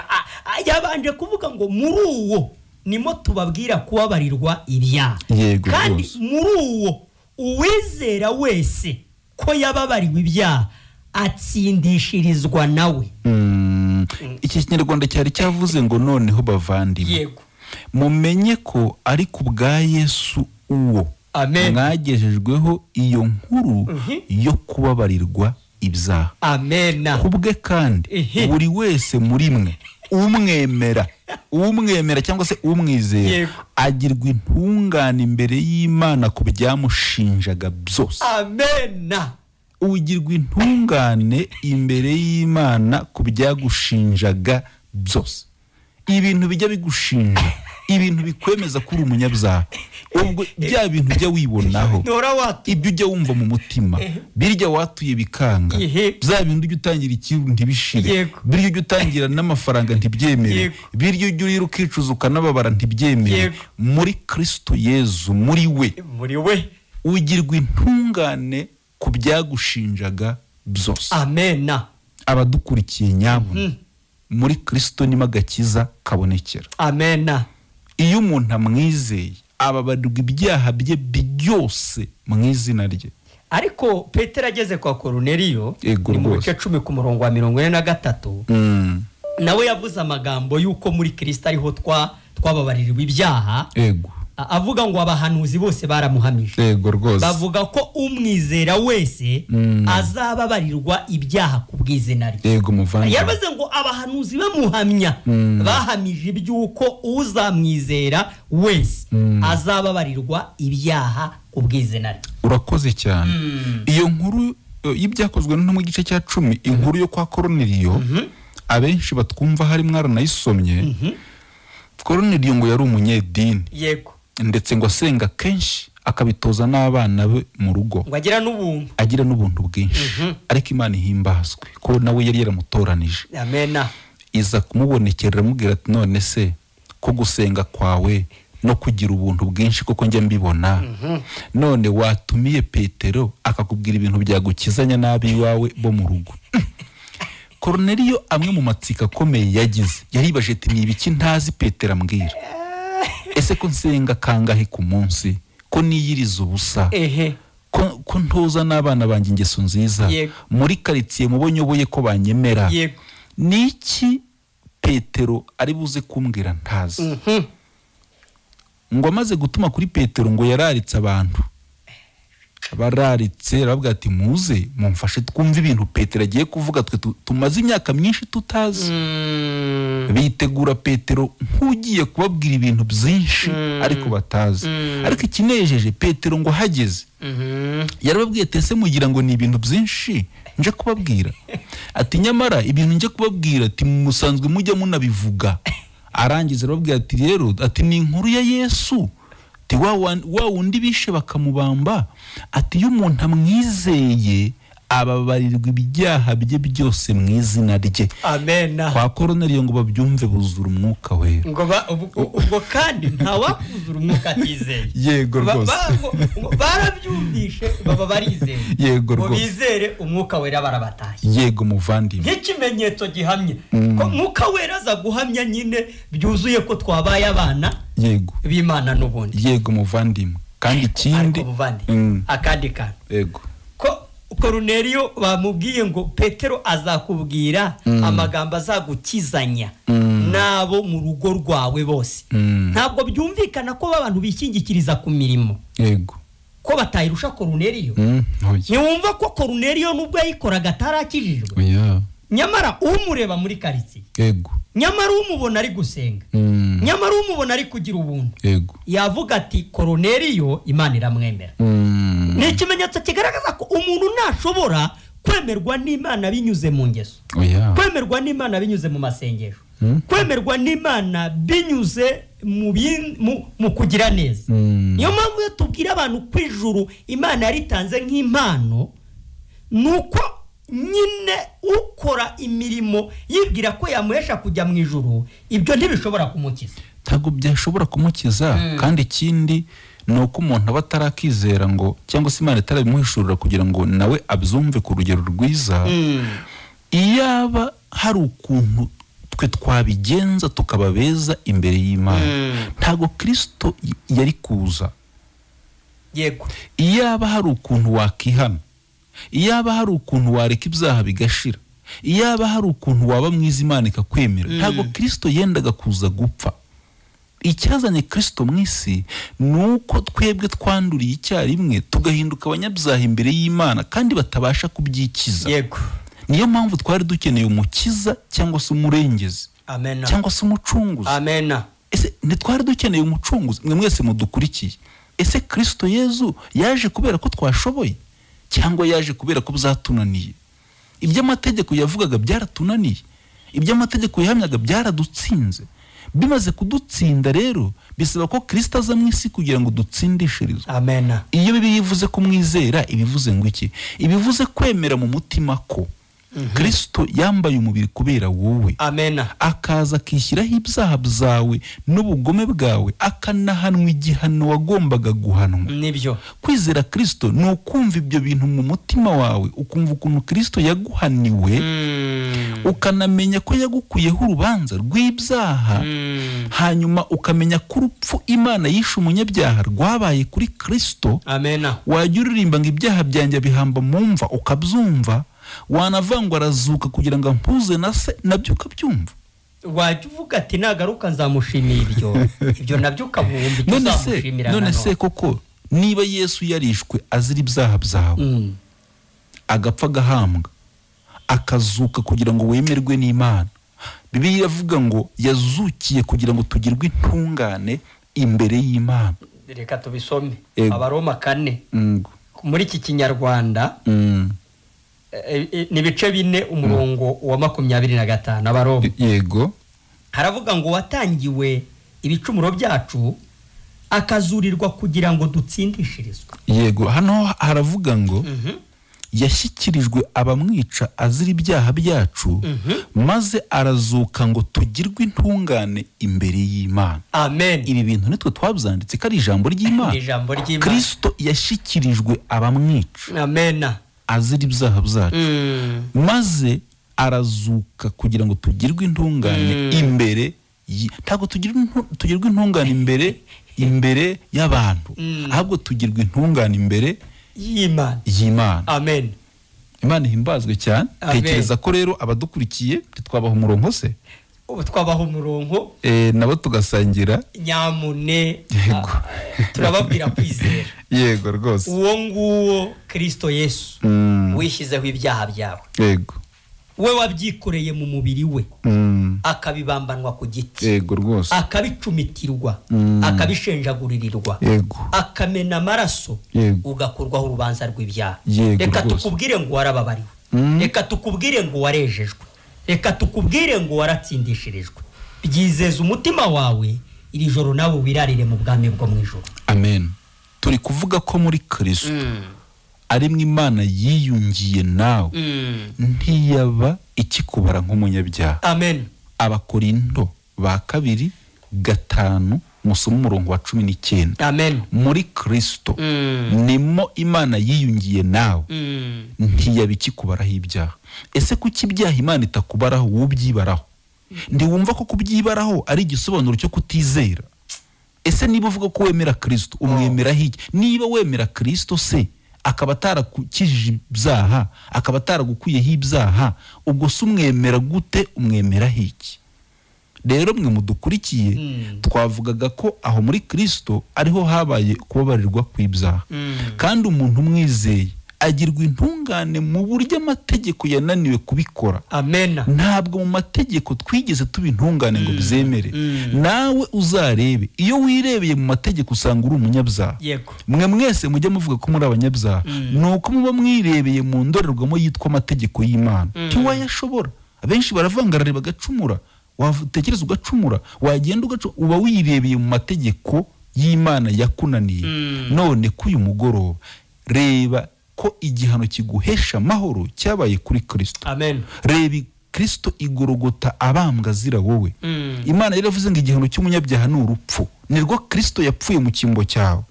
Yabanje kuvuga ngo muri uwo nimo tubabwira kubabarirwa ibyaha. Yego kandi muri uwo uwizera wese ko yababariwe ibyaha atsindishirizwa nawe. Iki Kinyarwanda cyari cyavuze ngo noneho bavandimwe. Yego. Mumenye ko ari ku bwa Yesu uwo mwagejejweho iyo nkuru yo kubabarirwa ibyaha. Amen. Kubwe kandi buri wese muri mwe umwemera cyangwa se umwizera agirwa intungane imbere y'Imana ku byamushinjaga byose. Amen. Ugirwa intungane imbere y'Imana ku byagushinjaga byose. Ibintu bijya bigushinja ibintu bikwemeza ko uri umunyabyaha, ubwo bya bintu ujya wibonaho, ibyo ujya wumva mu mutima, birya watuye bikanga, bya bintu ujya utangira ikintu ntibishire, birya ujya utangira n'amafaranga ntibyemere, birya ujya urira ukicuza ukanababara ntibyemere, muri Kristo Yezu, muri we ugirwa intungane ku byagushinjaga byose. Amena. Abadukurikiye nyabo, muri Kristo nimo agakiza kabonekera. Amena. Iyo umuntu amwizeye ababarirwa ibyaha bye byose mu izina rye. Ariko Petero ageze kwa Koruneliyo ni mu bice 10 ku murongo wa 43, nawe yavuze amagambo yuko muri Kristo ariho twababarirwa ibyaha. Avuga ngo abahanuzi bose baramuhamije. Bavuga ko umwizera wese azababarirwa ibyaha ku bw'izina rye. Yavuze ngo abahanuzi bamuhamya, bahamije ibyuko uzamwizera wese azababarirwa ibyaha ku bw'izina rye. Urakoze cyane. Iyo nkuru y'ibyakozwe no mu gice cya 10, inkuru yo kwa Koruneliyo, abenshi batwumva hari mwaranayisomye. Koruneliyo ngo yari umunyedini. Yego. Ndetse ngo asenga kenshi akabitoza n'abana be mu rugo. Ngo agira n'ubuntu bwinshi. Ariko Imana ihimbazwe ko nawe yari yaramutoranije. Amena. Iza kumubonekera amubwira ati none se ko gusenga kwawe no kugira ubuntu bwinshi koko njye mbibona, none watumiye Petero akakubwira ibintu byagukizanya nabi wawe bo mu rugo. Koruneliyo amwe mu matsika akomeye yagize, yaribaje ati ni ibiki ntazi Petero ambwira? Ese ko nsenga kangahe ku munsi, ko niyiriza ubusa, ko ntoza n'abana banjye ingeso nziza, muri karitsiye mubonyoboye ko banyemera, niki Petero ari buze kumbwira ntazi? Ngo amaze gutuma kuri Petero ngo yararitse abantu, bararitse aravuga ati muze mumfashe twumva ibintu Petero agiye kuvuga, twe tumaze imyaka myinshi tutazi. Bitegura Petero nk'ugiye kubabwira ibintu byinshi ariko batazi. Ariko ikinejeje Petero ngo hageze yarababwiye ati ese mugira ngo ni ibintu byinshi nje kubabwira? Ati nyamara ibintu nje kubabwira ati musanzwe mujya munabivuga. Arangiza arababwira ati rero ati ni inkuru ya Yesu, ati wa wundi bishe bakamubamba, ati iyo umuntu amwizeye ababarirwa ibyaha bye byose mu izina rye. Amena. Kwa Koruneliyo ngo babyumve buzura umwuka we. Ubwo kandi nta wakuzura umwuka atizeye. Yego rwose. Barabyumvishe baba barizeye. Yego rwose. Bizere umwuka wera barabatashye. Yego muvandimwe. Nk'ikimenyetso gihamye ko umwuka wera aza guhamya nyine byuzuye ko twabaye abana. Yego. B'Imana n'ubundi. Yego muvandimwe. Kandi ikindi akandi kandi. Yego. Koruneliyo bamubwiye ngo Petero azakubwira amagambo azagukizanya nabo mu rugo rwawe bose. Ntabwo byumvikana ko abantu bishingikiriza ku mirimo. Yego. Ko batayirusha Koruneliyo. Niwumva ko Koruneliyo nubwo yayikoraga atarakijijwe. Nyamara umureba muri karitsiye. Yego. Nyamara umubona ari gusenga. Nyamara umubona ari kugira ubuntu. Yego. Yavuga ati Koruneliyo Imana iramwemera. Ni ikimenyetso kigaragaza ko umuntu ntashobora kwemerwa n'Imana binyuze mu ngeso, kwemerwa n'Imana binyuze mu masengesho, kwemerwa n'Imana binyuze mu kugira neza. Niyo mpamvu tubwira abantu ku ijuru Imana yaritanze nk'impano, nuko nyine ukora imirimo yibwira ko yamuhesha kujya mu ijuru, ibyo ntibishobora kumukiza. Ntabwo byashobora kumukiza. Kandi ikindi nuko umuntu aba atarakizera ngo cyangwa se Imana itarabimuhishurira kugira ngo nawe abyumve ku rugero rwiza. Iyaba hari ukuntu twe twabigenza tukaba beza imbere y'Imana, ntago Kristo yari kuza. Yego. Iyaba hari ukuntu wakihana, iyaba hari ukuntu wareka ibyaha bigashira, iyaba hari ukuntu waba mwiza Imana ikakwemera, ntago Kristo yendaga kuza gupfa. Icyazanye Kristo mwisi nuko twebwe twanduriye icyarimwe tugahinduka abanyabyaha imbere y'Imana kandi batabasha kubyikiza. Yego. Niyo mpamvu twari dukeneye umukiza cyangwa se umurengezi. Amena. Cyangwa se umucunguzi. Amena. Ese ntitwari dukeneye umucunguzi? Mwe mwese mudukurikiye, ese Kristo Yezu yaje kubera ko twashoboye cyangwa yaje kubera ko byatunaniye? Iby'amategeko yavugaga byaratunaniye, iby'amategeko yahamyaga byaradutsinze. bimaze kudutsinda rero bisaba ko Kristo aza mu isi kugira ngo dutsindishirizwe. Amen. Iyo Bibiliya ivuze ko mwizera ibivuze ngo iki? Ibivuze kwemera mu mutima ko Kristo yambaye umubiri kubera wowe. Amen. Akaza akishyiraho ibyaha byawe n'ubugome bwawe, akanahanwa igihano wagombaga guhanwa. Nibyo. Kwizera Kristo ni ukumva ibyo bintu mu mutima wawe, ukumva ukuntu Kristo yaguhaniwe, ukanamenya ko yagukuyeho urubanza rw'ibyaha, hanyuma ukamenya ko urupfu Imana yishe umunyabyaha rwabaye kuri Kristo. Amen. Wajya uririmba ngo ibyaha byanjye bihamba mu mva, ukabyumva. Wanavangwa arazuka kugira ngo ampuze na se, nabyo ukabyumva. Wajya uvuga ati nagaruka nzamushimira ibyo nabyo ukabumva icyo uzamushimira. None se koko niba Yesu yarishwe azira ibyaha byawe, agapfa agahambwa, akazuka kugira ngo wemerwe n'Imana, Bibiliya iravuga ngo yazukiye kugira ngo tugirwe intungane imbere y'Imana. Reka tubisome Abaroma 4 muri iki Kinyarwanda. Ni bice 4 umurongo wa 25 Abaroma. Yego. Haravuga ngo watangiwe ibicumuro byacu akazurirwa kugira ngo dutsindishirizwe. Yego, hano haravuga ngo yashyikirijwe abamwica azira ibyaha byacu, maze arazuka ngo tugirwe intungane imbere y'Imana. Amen. Ibi bintu nitwe twabyanditse ko ari ijambo ry'Imana. Ijambo ry'Imana. Kristo yashyikirijwe abamwica. Amen. Azira ibyaha byacu, maze arazuka kugira ngo tugirwe intungane imbere ntago tugirwe intungane imbere y'abantu, ahubwo tugirwe intungane imbere y'Imana. Amen. Imana ihimbazwe cyane. Tekereza ko rero abadukurikiye twabaha umurongo se, twabaha umurongo nabo tugasangira. Nyamune turababwira kwizera. Yego rwose. Uwo nguwo Kristo Yesu wishyizeho ibyaha byawe. Yego. We wabyikoreye mu mubiri we, akabibambanwa ku giti. Yego rwose. Akabicumitirwa, akabishenjaguririrwa, akamena amaraso, ugakurwaho urubanza rw'ibyaha. Reka tukubwire ngo warababariwe, reka tukubwire ngo warejejwe, reka tukubwire ngo waratsindishirijwe. Byizeza umutima wawe, iri joro nawe wirarire mu bwami bwo mu ijuru. Amen. Turi kuvuga ko muri Kristo arimwe Imana yiyungiye nawe, ntiyaba ikikubara nk'umunyabyaha. Amen. Abakorinto ba 2:5 musoma umurongo wa 19. Amen. Muri Kristo nimo Imana yiyungiye nawe, ntiyaba ikikubaraho ibyaha. Ese kuki ibyaha Imana itakubaraho wobyibaraho? Ndi wumva ko kubyibaraho ari igisobanuro cyo kutizera? Ese niba uvuga ko wemera Kristo, umwemera hiki? Niba wemera Kristo se akaba atarakukijije ibyaha, akaba ataragukuyeho ibyaha, ubwo se umwemera gute? Umwemera hiki? Rero mwe mudukurikiye, twavugaga ko aho muri Kristo ariho habaye kubabarirwa kw'ibyaha, kandi umuntu umwizeye agirwa intungane mu buryo amategeko yananiwe kubikora. Amen. Ntabwo mu mategeko twigeze tuba intungane ngo bizemere. Nawe uzarebe, iyo wirebeye mu mategeko usanga uri umunyabyaha. Mwe mwese mujya muvuga ko muri abanyabyaha, nuko muba mwirebeye mu ndorerwamo yitwa amategeko y'Imana. Ntiwayashobora. Abenshi baravangarare bagacumura, watekereza ugacumura, wagenda uba wirebeye mu mategeko y'Imana yakunaniye. None ko uyu mugoroba reba ko igihano kiguhesha amahoro cyabaye kuri Kristo. Amen. Reba Kristo igorogota abambwa azira wowe. Imana yaravuze ngo igihano cy'umunyabyaha ni urupfu, nirwo Kristo yapfuye mu cyimbo cyawe,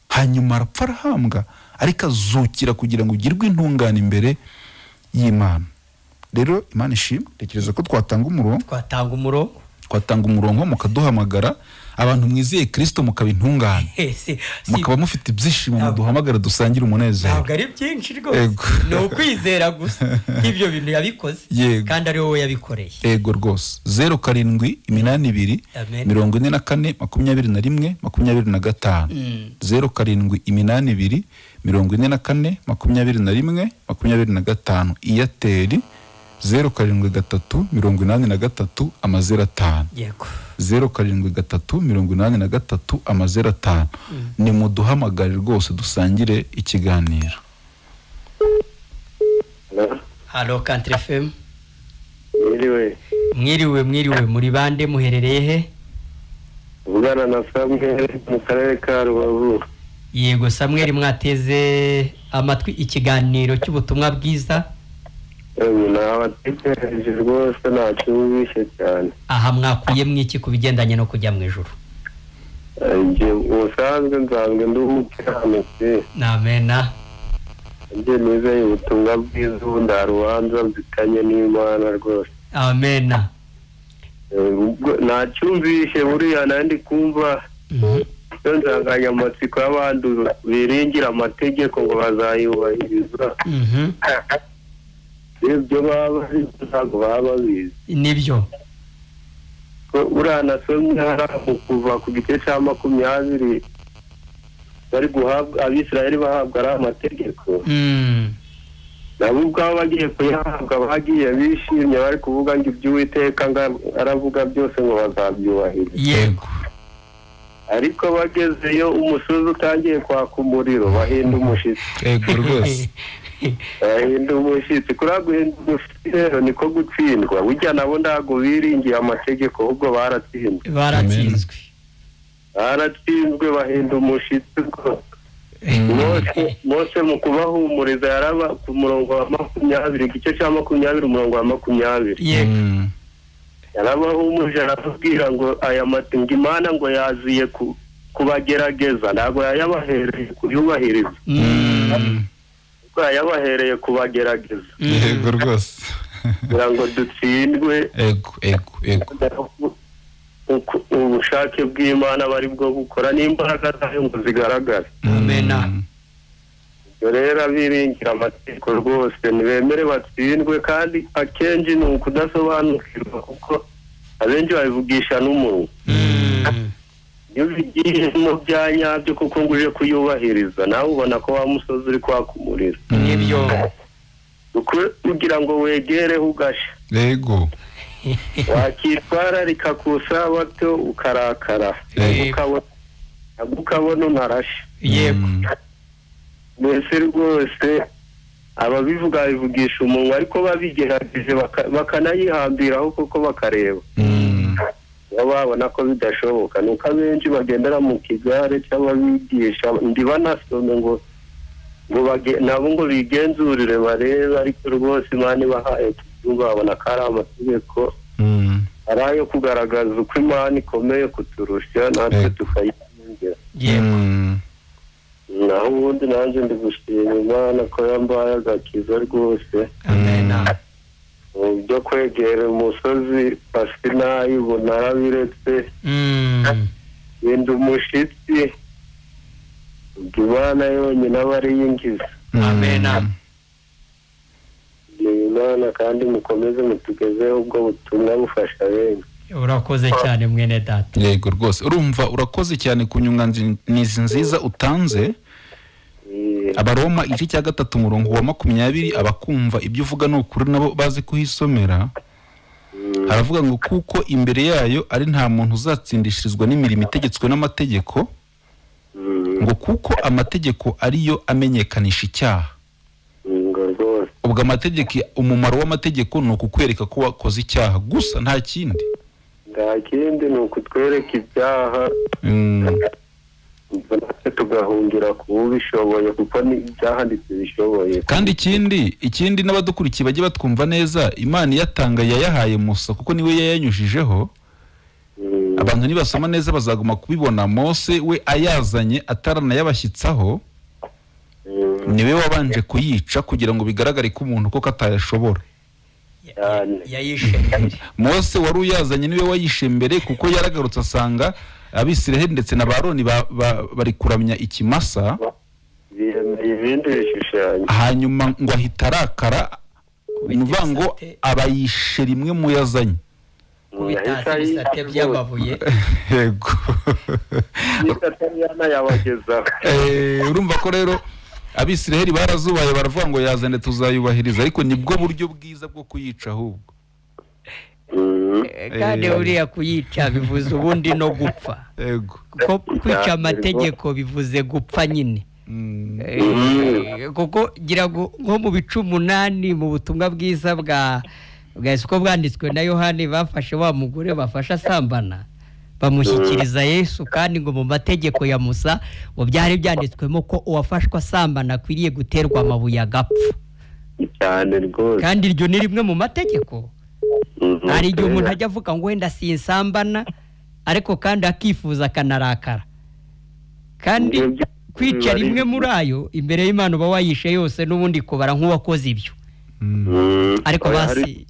hanyuma arapfa arahambwa, ariko azukira kugira ngo ugirwe intungane imbere y'Imana. Rero Imana ishimwe. Tekereza ko twatanga umurongo mukaduhamagara, abantu mwizeye Kristo mukaba intungane, mukaba mufite ibyishimo, muduhamagara dusangire umunezero. Ntabwo ari byinshi rwose, ni ukwizera gusa ibyo bintu yabikoze, kandi ari wowe yabikoreye. Yego rwose. 0782 44 21 25 0782 44 21 25 Airtel 0783 83 05. Yego. 0783 83 05. Ni muduhamagare rwose dusangire ikiganiro. Hello Country FM. Iriwe. mwiriwe muri bande muherereye he? uvugana na Samuel mu karere ka Rubavu. Yego Samuel, mwateze amatwi ikiganiro cy'ubutumwa bwiza. Nabatekereje rwose nacyumvishe cyane. Aha mwakuye mwiki ku bigendanye no kujya mu ijuru? Ubusanzwe nzanzwe ndi umukiranutsi. Amena. Njye nizeye ubutumwa bwiza ubundi harubanza mfitanye n'Imana rwose. Amena. Nacyumvishe buriya nandi kumva yo nzanganya amatsiko y'abandi biringira amategeko ngo bazayubahiriza. Ibyo baba ntabwo baba bizi. Nibyo. Buriya nasomye kuva ku gice cya 20 bari guhabwa Abisirayeli bahabwa ari amategeko. Nabo ubwabo bagiye kuyahabwa bagiye bishimye bari kuvuga ngo iby'Uwiteka aravuga byose ngo bazabyubahiriza. Yego. Ariko bagezeyo umusozi utangiye kwaka umuriro bahinda umushitsi. Yego rwose. Bahinda umushitsi. Kuri guhinda umushitsi rero niko gutsindwa. Burya nabo ndago biringiye amategeko ahubwo baratsinzwe. Baratsinzwe bahinda umushitsi. Mose mu kubahumuriza yaraba ku murongo wa 20 igice cya 20 umurongo wa 20. Yego. Yarabahumuje arababwira ngo aya matinga Imana ngo yaziye kubagerageza ntabwo yayabahereye kuyubahiriza. Ko yayabahereye kubagerageza. Yego rwose. Kugira ngo dutsindwe. Ego. Ubushake bw'Imana bari bwo gukora n'imbaraga zayo ngo zigaragare. Amena. Rero abiringira amategeko rwose ntibemere batsindwe, kandi akenshi ni ukudasobanukirwa kuko abenshi babivugisha n'umuntu. Iyo bigiye mu byanyabyo kuko nguje kuyubahiriza nawe ubona ko wa musozi uri kwaka umuriro. Nibyo. Kugira ngo wegereho ugasha. Yego. Wakitwara rikakusa bato ukarakara. Ukabona unarashe. Yego. Mbese rwose ababivuga bivugisha umuntu ariko babigerageje bakanayihambiraho kuko bakareba. Babona ko bidashoboka nuko abenshi bagendera mu kigare cy'ababigisha ndi banasome ngo nabo ngo bigenzurire barebe, ariko rwose Imana ibahaye kubyumva babona ko ari amategeko ari ayo kugaragaza uko Imana ikomeye kuturusha natwe tukayingira. Naho ubundi nanjye ndi gushima Imana ko yambaye agakiza rwose. Amena. Byo kwegera umusozi Pasinayi bunarabiretse. Binda umushitsi Imana yonyine aba ari yingiza. Amena. Imana kandi mukomeze mutugezeho ubwo butumwa bufasha benshi. Urakoze cyane mwene data. Yego rwose. Urumva urakoze cyane ku nyunganizi nziza utanze. Abaroma igice cya 3 umurongo wa 20 abakumva ibyo uvuga no kuri nabo bazi kuhisomera. Haravuga ngo kuko imbere yayo ari nta muntu uzatsindishirizwa n'imirimo itegetswe n'amategeko, ngo kuko amategeko ariyo amenyekanisha icyaha. Ubwo amategeko, umumaro w'amategeko ni ukukwereka ko wakoze icyaha gusa nta kindi. Ni ukutwereka ibyaha. Tugahungira kubishoboye kuko ni byahanditse bishoboye. Kandi ikindi n'abadukurikiye bajye batwumva neza, Imana yatanga yayahaye Musa kuko niwe yayanyujijeho. Abantu nibasoma neza bazaguma kubibona. Mose we ayazanye ataranayabashyitsaho, niwe wabanje kuyica kugira ngo bigaragare ko umuntu koko atayashobora. Mose wari uyazanye niwe wayishe mbere kuko yaragarutse asanga Abisirayeli ndetse na Baroni bari kuramya ikimasa. Ibindi bishushanyo. Hanyuma ngo ahita arakara, nuvuga ngo abayishe rimwe mu yazanye. Kubitaza ibisate by'amabuye. Yego. Urumva ko rero Abisirayeli barazubaye baravuga ngo yazane tuzayubahiriza, ariko nibwo buryo bwiza bwo kuyica ahubwo. Kandi uriya kuyica bivuze ubundi no gupfa. Yego. Kuko kwica amategeko bivuze gupfa nyine. Kuko gira nko mu bice 8 mu butumwa bwiza bwa bwahise uko bwanditswe na Yohani bafashe wa mugore bafasha asambana bamushyikiriza Yesu kandi ngo mu mategeko ya Musa ngo byari byanditswemo ko uwafashwa asambana akwiriye guterwa amabuye agapfa cyane rwose kandi iryo ni rimwe mu mategeko. Hari igihe umuntu ajya avuga ngo wenda sinsambana ariko kandi akifuza akanarakara kandi kwica rimwe muri ayo imbere y'Imana uba wayishe yose n'ubundi kubara nk'uwakoze ibyo. Ariko basi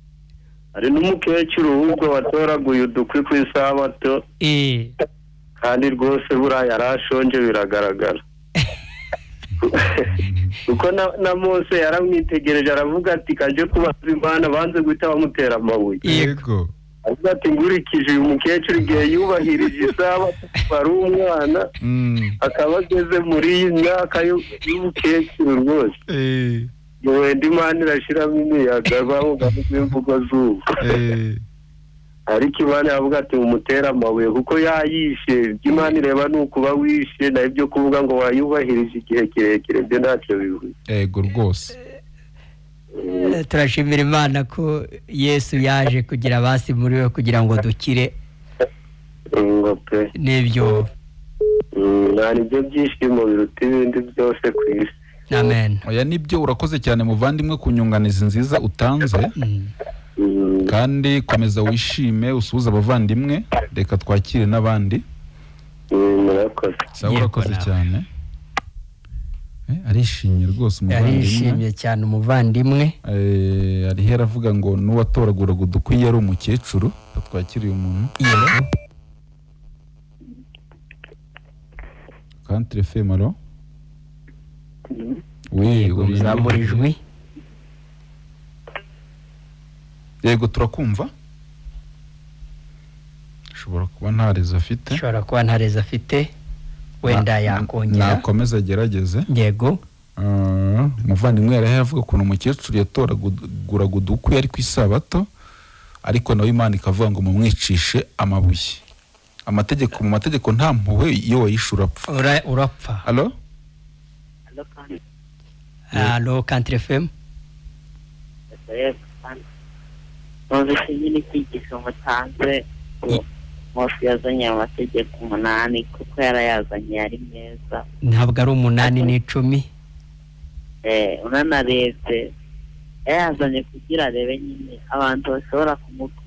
hari n'umukecuru ubwo watoraguye udukwi ku isabato kandi rwose buriya yarashonje biragaragara kuko na Mose yaramwitegereje aravuga ati kaje kubaza Imana banze guhita bamutera amabuye. Yego avuga ati ngurikije uyu mukecuru igihe yubahirije isabato ari umwana akaba ageze muri iyi myaka y'umukecuru rwose wenda Imana irashiramo imiyaga bavuga imvugo z'ubu ariko Imana yavuga ati umutera amabuye kuko yayishe. Imana ireba nukuba wishe na ibyo kuvuga ngo wayubahirije igihe kirekire byo ntacyo bivuze. Yego rwose turashimira Imana ko Yesu yaje kugira abasi muri we kugira ngo dukire n'ibyo nari byo byishimo biruta ibindi byose ku isi. Amen. Oya nibyo urakoze cyane muvandimwe ku nyunganizi nziza utanze kandi komeza wishime usuhuza abavandimwe reka twakire n'abandi. Murakoze. Sawa urakoze cyane. Arishimye rwose umuvandimwe. Arishimye cyane umuvandimwe. Ari hera avuga ngo n'uwatoraguraga udukwiye ari umukecuru. Twakiriye umuntu. Country femalo. Uzamurijwe. Yego turakumva. Shobora kuba ntareza afite. Wenda yakongera. Nakomeza agerageze. Yego. Umuvandimwe yari avuga ko umukecuru yatoraguraga udukwi ari ku isabato ariko nawe Imana ikavuga ngo mumwicishe amabuye. Mu mategeko nta mpuhwe iyo wayishura urapfa. Allo? Allo Country FM. Nonese nyine kwigisha umutanze Mose yazanye amategeko 8 kuko yarayazanye yari meza. Ntabwo ari 8 n'icumi. Unanarebye yazanye kugira arebe nyine abantu bashobora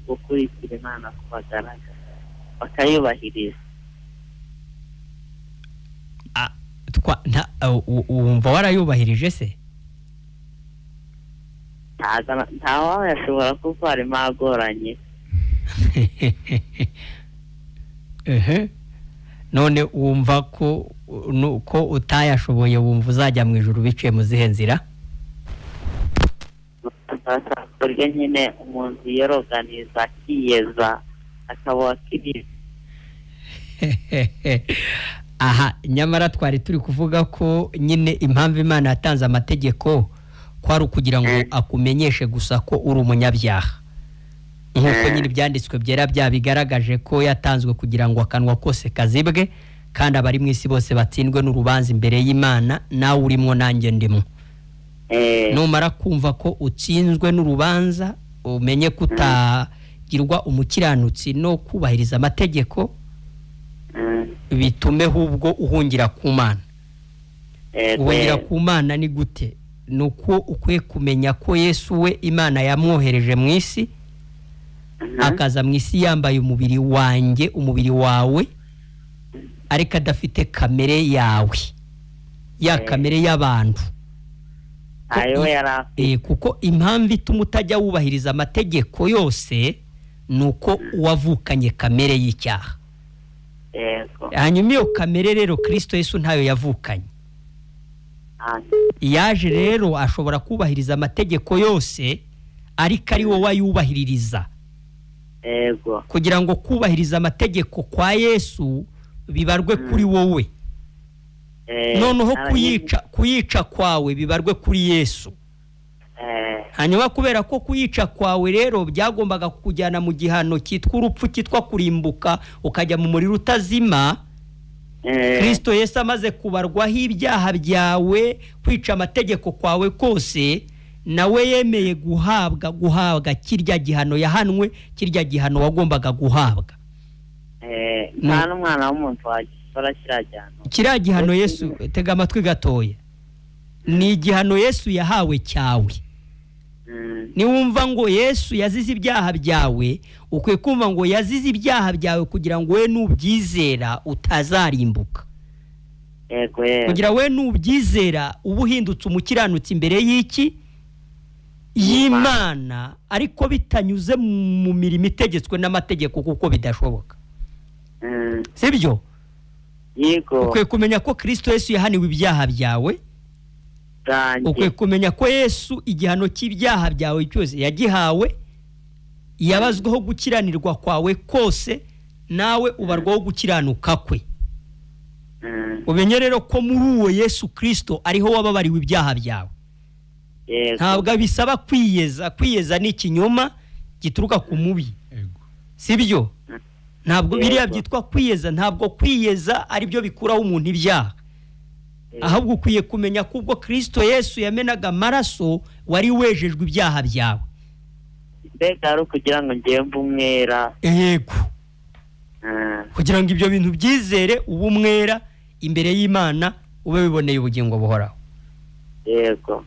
gukurikira Imana kubagaragaza bakayubahiriza. Wumva warayubahirije se? Ntawe yashobora kuko harimo agoranye. None wumva ko utayashoboye wumva uzajya mu ijuru biciye mu zihe nzira? Burya nyine umuntu yoroganiza akiyeza akaba akiri. Aha nyamara twari turi kuvuga ko nyine impamvu Imana yatanze amategeko kwari ukugira ngo akumenyeshe gusa ko uri umunyabyaha. Nkuko nyine byanditswe byera byabigaragaje ko yatanzwe kugira ngo akanwa kose kazibwe kandi abari mu isi bose batsindwe n'urubanza imbere y'Imana nawe urimo nanjye ndimo. Numara kumva ko utsinzwe n'urubanza umenye kutagirwa umukiranutsi no kubahiriza amategeko bitume hubwo uhungira ku Mana. Uhungira ku Mana ni gute? Nuko ukwiye kumenya ko Yesu we Imana yamwohereje mu isi akaza mu isi yambaye umubiri wanjye umubiri wawe ariko adafite kamere yawe ya kamere y'abantu. Kuko impamvu ituma utajya wubahiriza amategeko yose nuko wavukanye kamere y'icyaha. Hanyuma iyo kamere rero Kristo Yesu ntayo yavukanye. Yaje rero ashobora kubahiriza amategeko yose ariko ari wowe ayubahiririza. Kugira ngo kubahiriza amategeko kwa Yesu bibarwe kuri wowe. Noneho kuyica kwawe bibarwe kuri Yesu. Hanyuma kubera ko kuyica kwawe rero byagombaga kukujyana mu gihano cyitwa urupfu cyitwa kurimbuka ukajya mu muriro utazima. Kristo Yesu amaze kubarwaho ibyaha byawe kwica amategeko kwawe kose nawe yemeye guhabwa kirya gihano yahanwe, kirya gihano wagombaga guhabwa. nta n'umwana w'umuntu wagikora kiriya gihano Yesu, tega amatwi gatoya, ni igihano Yesu yahawe cyawe. Niwumva ngo Yesu yazize ibyaha byawe, ukwiye kumva ngo yazize ibyaha byawe kugira ngo we nubyizera utazarimbuka. Kugira we nubyizera uba uhindutse umukiranutsi imbere y'iki? Y'Imana, ariko bitanyuze mu mirimo itegetswe n'amategeko, kuko bidashoboka. Sibyo? Yego. Ukwiye kumenya ko Kristo Yesu yahaniwe ibyaha byawe. Ukwiye kumenya ko Yesu igihano cy'ibyaha byawe cyose yagihawe, yabazweho gukiranirwa kwawe kose, nawe ubarwaho gukiranuka kwe. Umenye rero ko muri uwo Yesu Kristo ariho wababariwe ibyaha byawe. Ntabwo bisaba kwiyeza. Kwiyeza ni ikinyoma gituruka ku mubi. Sibyo? Ntabwo biriya byitwa kwiyeza. Ntabwo kwiyeza ari byo bikuraho umuntu ibyaha. Ahubwo ukwiye kumenya ko ubwo Kristo Yesu yamenaga amaraso wari wejejwe ibyaha byawe. Mbega ari kugira ngo ngembe umwera. Yego. Kugira ngo ibyo bintu byizere ubu umwera imbere y'Imana, ube biboneye ubugingo buhoraho. Yego.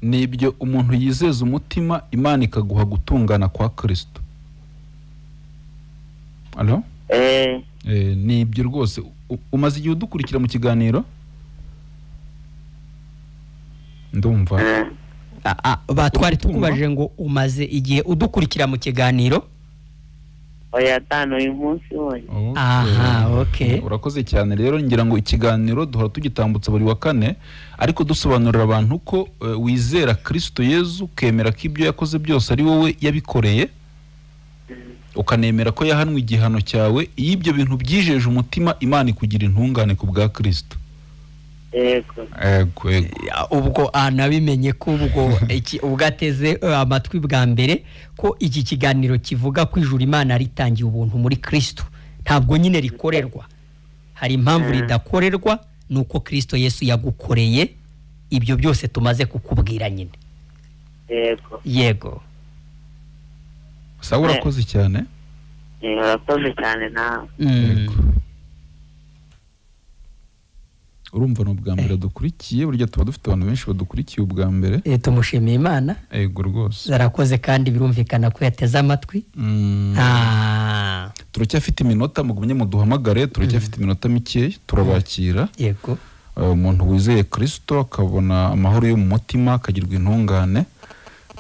Nibyo umuntu yizeza umutima, Imana ikaguha gutungana kwa Kristo. Allo? Nibyo rwose. Umaze igihe udukurikira mu kiganiro? Ndumva. Batwari tukubajije ngo umaze igihe udukurikira mu kiganiro? Oya, tano uyu munsi wonyine. Aha, okay. Urakoze cyane rero, ngira ngo ikiganiro duhora tugitambutsa buri wa kane, ariko dusobanurira abantu ko wizera Kristo Yesu, kemera ko ibyo yakoze byose ari wowe yabikoreye, ukanemera ko yahanwe igihano cyawe. Iyo ibyo bintu byijeje umutima, Imana ikugira intungane ku bwa Kristo. Yego. Ubwo anabimenye ko ubwo ateze amatwi bwa mbere ko iki kiganiro kivuga ko ijuru Imana ritangiye ubuntu muri Kristo, ntabwo nyine rikorerwa. Hari impamvu ridakorerwa, nuko Kristo Yesu yagukoreye ibyo byose tumaze kukubwira nyine. Yego. Sawa, urakoze cyane. Urakoze cyane nawe. Urumva no bwa mbere dukurikiye, burya tuba dufite abantu benshi badukurikiye ubwa mbere. Tumushimiye Imana. Yego rwose. Zarakoze kandi birumvikana ko yateze amatwi. Turacyafite iminota, mugumye muduhamagare, turacyafite iminota mike, turabakira. Yego. Umuntu wizeye Kristo akabona amahoro yo mu mutima, akagirwa intungane,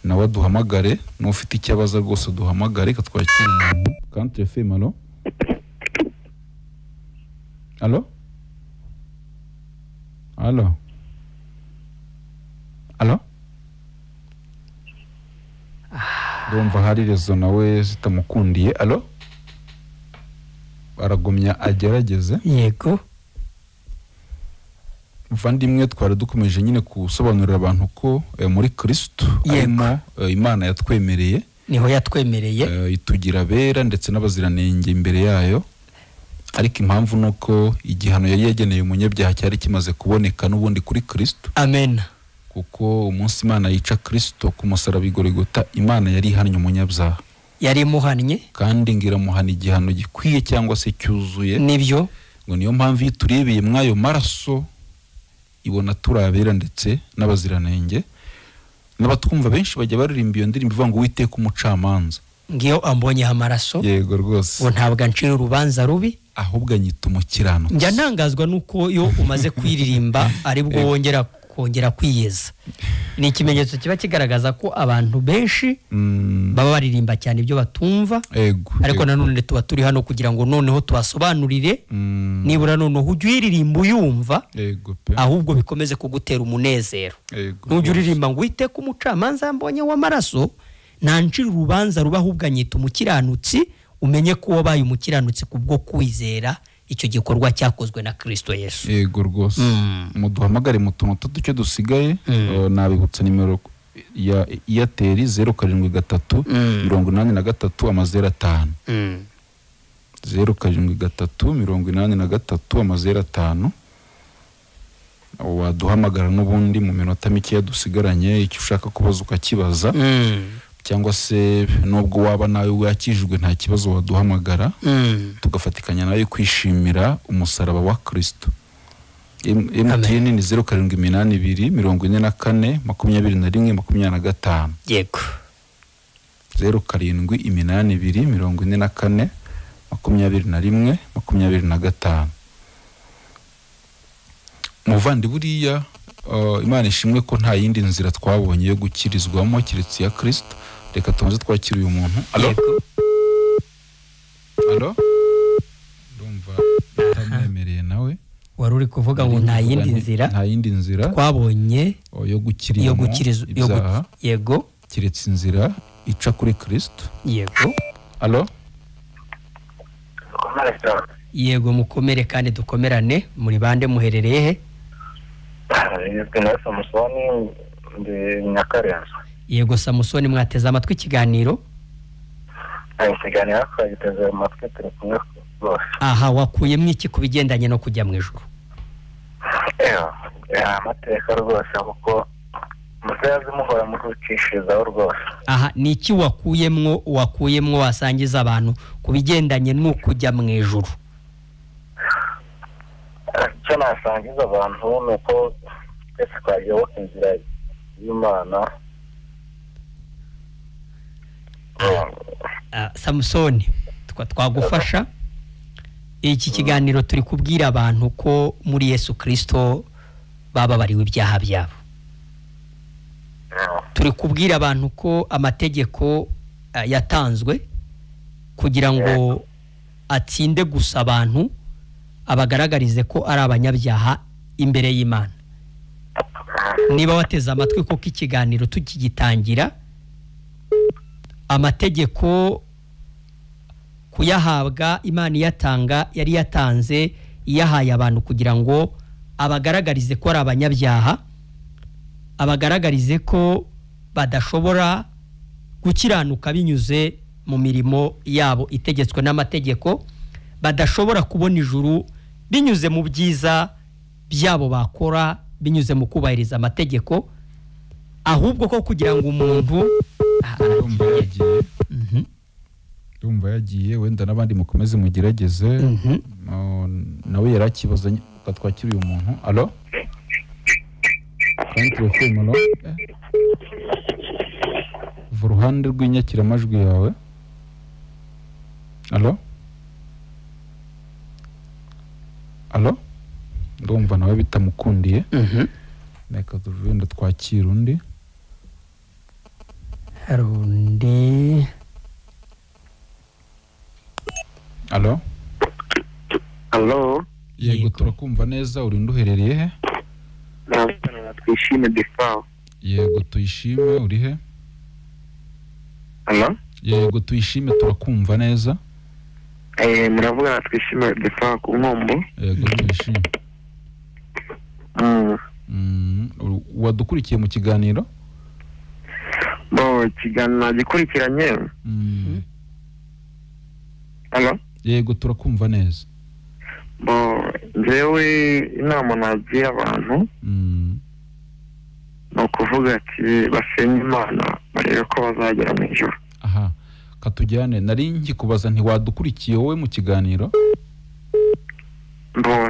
nawe aduhamagare. N'ufite icyabaza rwose duhamagare, katwakira umuntu. Country FM, allo? Allo? Allo? Allo? Ndumva hari rezo nawe zitamukundiye. Allo? Aragumya agerageze. Yego. Muvandimwe, twari dukomeje nyine gusobanurira abantu ko muri Kristo arimo Imana yatwemereye, niho yatwemereye itugira abera ndetse n'abaziranenge imbere yayo. Ariko impamvu nuko igihano yari yageneye umunyabyaha cyari kimaze kuboneka n'ubundi kuri Kristo. Amen. Kuko umunsi Imana yica Kristo ku musaraba i Golgotha, Imana yari ihannye umunyabyaha. Yari muhannye kandi ngira muhana igihano gikwiye cyangwa se cyuzuye. Nibyo. Ngo niyo mpamvu iyo turebeye mwayo maraso ibona turabera ndetse n'abaziranenge. N'abatwumva benshi bajya baririmba iyo ndirimbo ivuga ngo Uwiteka umucamanza. Ngiyo ambonye hamaraso. Yego rwose. Ngo ntabwo ancira urubanza rubi, ahubwo anyita umukiranutsi. Njya ntangazwa nuko yo umaze kwiririmba aribwo wongera kwiyeza. Ni ikimenyetso kiba kigaragaza ko abantu benshi baba baririmba cyane ibyo batumva. Ariko nanone tuba turi hano kugira ngo noneho tubasobanurire, nibura noneho ujye uririmba uyumva, ahubwo bikomeze kugutera umunezero. Nujya uririmba ngo Uwiteka umucamanza mbonye w'amaraso, ntancira urubanza ruba, ahubwo anyita umukiranutsi, umenye ko wabaye umukiranutsi kubwo kwizera icyo gikorwa cyakozwe na Kristo Yesu. Yego rwose. Muduhamagare mu tuntu duke dusigaye. Nabibutsa nimero ya Airtel 073 83 amazero 5. 073 83 amazero 5. waduhamagara n'ubundi mu minota mike dusigaranye, icyo ushaka kubaza ukakibaza, cyangwa se nubwo waba nawe wakijijwe nta kibazo waduhamagara, tugafatikanya nawe kwishimira umusaraba wa Kristo. MTN ni 0782 44 21 25. Yego. 0782 44 21 25. Muvandi buriya Imana ishimwe ko nta yindi nzira twabonye yo gukirizwamo kiretse ya Kristo. Reka tumaze twakira uyu muntu. Allo? Allo? Ndumva utamwemereye nawe. Wari uri kuvuga ngo nta yindi nzira twabonye yo gukirizwa. Yego. Kiretse inzira ica kuri Kristo. Yego. Allo? Yego, mukomere kandi dukomerane. Muri bande muherereye he? Samusoni Nyakarenzo. Yego Samusoni, mwateze amatwi ikiganiro? Ikiganiro twagiteze amatwi turi kumwe rwose. Aha, wakuyemo iki ku bigendanye no kujya mu ijuru? Amateka rwose kuko musazi muhora murucishirizaho rwose. Aha, ni iki wakuyemwo wasangiza abantu ku bigendanye no kujya mu ijuru? Icyo nasangiza abantu ni uko twese twayoboka inzira y'Imana. Samusoni, twagufasha. Iki kiganiro turi kubwira abantu ko muri Yesu Kristo bababariwe ibyaha byabo. Turi kubwira abantu ko amategeko yatanzwe kugira ngo atsinde gusa abantu, abagaragarize ko ari abanyabyaha imbere y'Imana. Niba wateze amatwi ko ikiganiro tukigitangira, amategeko kuyahabwa Imana yari yatanze iyahaye abantu kugira ngo abagaragarize ko ari abanyabyaha, abagaragarize ko badashobora gukiranuka binyuze mu mirimo yabo itegetswe n'amategeko, badashobora kubona ijuru binyuze mu byiza byabo bakora, binyuze mu kubahiriza amategeko, ahubwo ko kugira ngo umuntu Ndumva yagiye wenda n'abandi mukomeze mugerageze. Nawe yarakibazanye twakira uyu muntu. Allo? Telefone. Vuruhande rw'inyakira amajwi yawe. Allo? Allo? Ndumva nawe bitamukundiye. Reka tuvende twakira undi. Harundi. Allo? Allo? Yego, turakumva neza. Uri nduherereye he? Twishime Defa. Yego, tuyishime. Uri he? Allo? Yego, tuyishime, turakumva neza. Muravuga Twishime Defa ku Nkombo. Yego, tuyishime. Wadukurikiye mu kiganiro? Ikiganiro nagikurikiranye. Allo? Yego, turakumva neza. Njyewe inama nagiye abantu ni ukuvuga ati basenye Imana barebe ko bazagera mu ijuru. Aha, katujyane. Nari nkikubaza ntiwadukurikiye wowe mu kiganiro?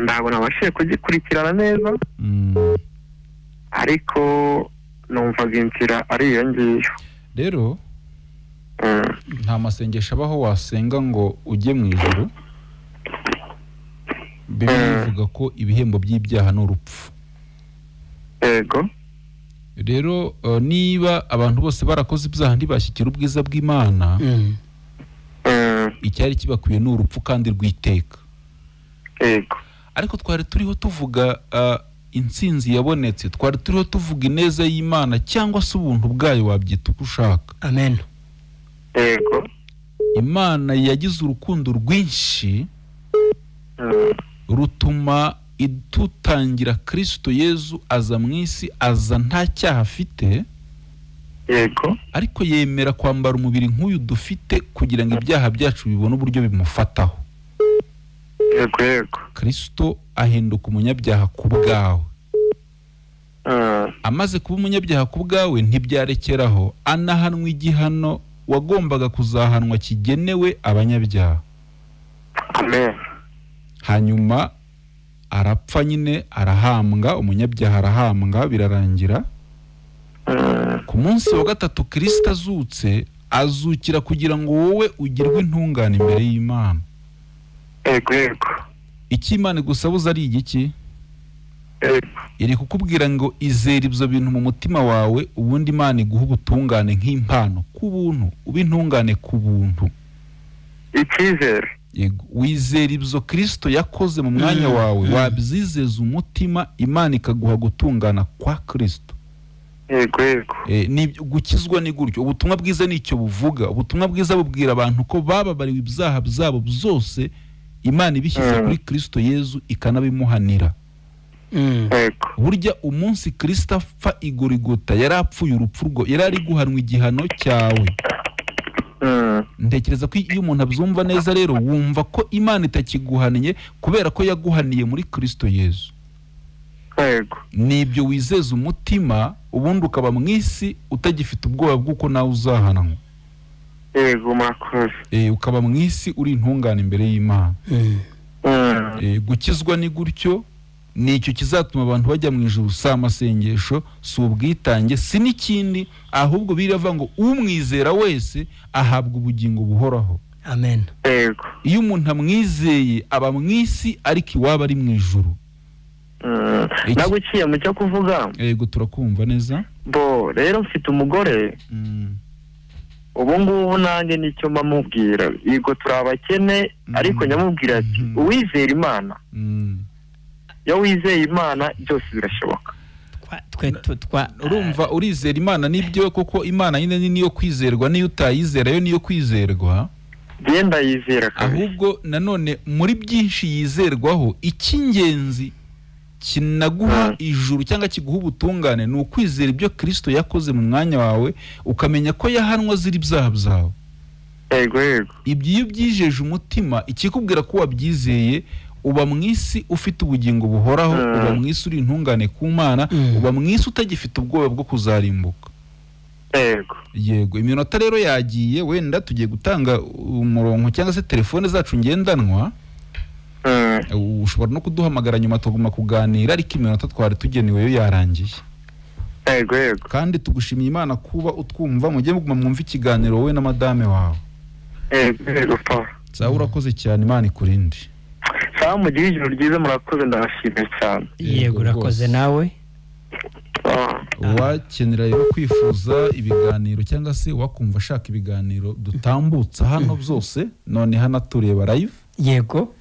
Ntabwo nabashije kugikurikirana neza, ariko numvaga inzira ari iyo ngiyo. Rero nta masengesho abaho wasenga ngo ujye mu ijuru. Bibiliya ivuga ko ibihembo by'ibyaha ni urupfu. Yego. Rero niba abantu bose barakoze ibyaha ntibashyikira ubwiza bw'Imana, icyari kibakwiye ni urupfu kandi rw'iteka. Yego. Ariko twari turiho tuvuga intsinzi yabonetse, twari turiho tuvuga ineza y'Imana cyangwa se ubuntu bwayo, wabyita uko ushaka. Amen. Yego. Imana yagize urukundo rwinshi rutuma idutangira Kristo Yezu aza mu isi, aza nta cyaha afite. Yego. Ariko yemera kwambara umubiri nk'uyu dufite kugira ngo ibyaha byacu bibone uburyo bimufataho. Yego. Kristo ahinduka umunyabyaha ku bwawe. amaze kuba umunyabyaha ku bwawe ntibyarekeraho, anahanwa igihano wagombaga kuzahanwa kigenewe abanyabyaha. amen. Hanyuma arapfa nyine, arahambwa, umunyabyaha arahambwa, birarangira. Ku munsi wa gatatu Kristo azutse, azukira kugira ngo wowe ugirwe intungane imbere y'Imana. Yego. Iki Imana gusabuza ari igiki? Iri kukubwira ngo izere ibyo bintu mu mutima wawe, ubundi Imana iguha ubutungane nk'impano ku buntu, uba intungane ku buntu. Icyizere. Yego, wizera ibyo Kristo yakoze mu mwanya wawe, wabyizeza umutima, Imana ikaguha gutungana kwa Kristo. Yego. Ni gukizwa ni gutyo. Ubutumwa bwiza nicyo buvuga. Ubutumwa bwiza bubwira abantu ko bababariwe ibyaha byabo byose, Imana ibishyize kuri Kristo Yezu ikanabimuhanira. Burya umunsi Kristo apfa igorigota yarapfuye urupfu rwo, yarari guhanwa igihano cyawe. Ntekereza ko iyo umuntu abyumva neza rero wumva ko Imana itakiguhaniye kubera ko yaguhaniye muri Kristo Yezu. Nibyo wizeza umutima, ubundi ukaba mu isi utagifite ubwoba bw'uko nawe uzahanwa. Yego makoze. Ukaba mu isi uri intungane imbere y'Imana. Gukizwa ni gutyo, nicyo kizatuma abantu bajya mu ijuru, si amasengesho, si ubwitange, si n'ikindi, ahubwo biravuga ngo umwizera wese ahabwa ubugingo buhoraho. Amen. Yego. Iyo umuntu amwizeye aba mu isi ariko iwaba ari mu ijuru. Naguciye mu cyo kuvuga. Yego, turakumva neza. Bo rero mfite umugore, ubu ngubu nanjye nicyo mamubwira, yego turabakene, ariko nyamubwira ati uwizera Imana, iyo wizeye Imana byose birashoboka. Urumva urizera Imana nibyo koko, Imana nyine niyo kwizerwa, niyo utayizera yo niyo kwizerwa. Genda yizera kabisa. Ahubwo nanone muri byinshi yizerwaho, icy'ingenzi kinaguha ijuru cyangwa kiguha ubutungane ni ukwizera ibyo Kristo yakoze mu mwanya wawe, ukamenya ko yahanwa ziri ibyaha byawe. Yego. Ibyo iyo byijeje umutima, ikikubwira ko wabyizeye, uba mu isi ufite ubugingo buhoraho, uba mu isi uri intungane ku Mana, uba mu isi utagifite ubwoba bwo kuzarimbuka. Yego, iminota rero yagiye, wenda tugiye gutanga umurongo cyangwa se telefone zacu ngendanwa. Ushobora no kuduhamagara nyuma tuguma kuganira, ariko iminota twari tugenewe yo yarangiye. Yego. Kandi tugushimiye Imana kuba utwumva, mujye muguma mwumva ikiganiro wowe na madame wawe. Yego pa. Sawa, urakoze cyane, Imana ikurinde. Sawa, mugire ijoro ryiza, murakoze, ndabashimiye cyane. Yego, urakoze nawe. Wakenera rero kwifuza ibiganiro cyangwa se wakumva ashaka ibiganiro dutambutsa hano byose, none hano tureba live. Yego.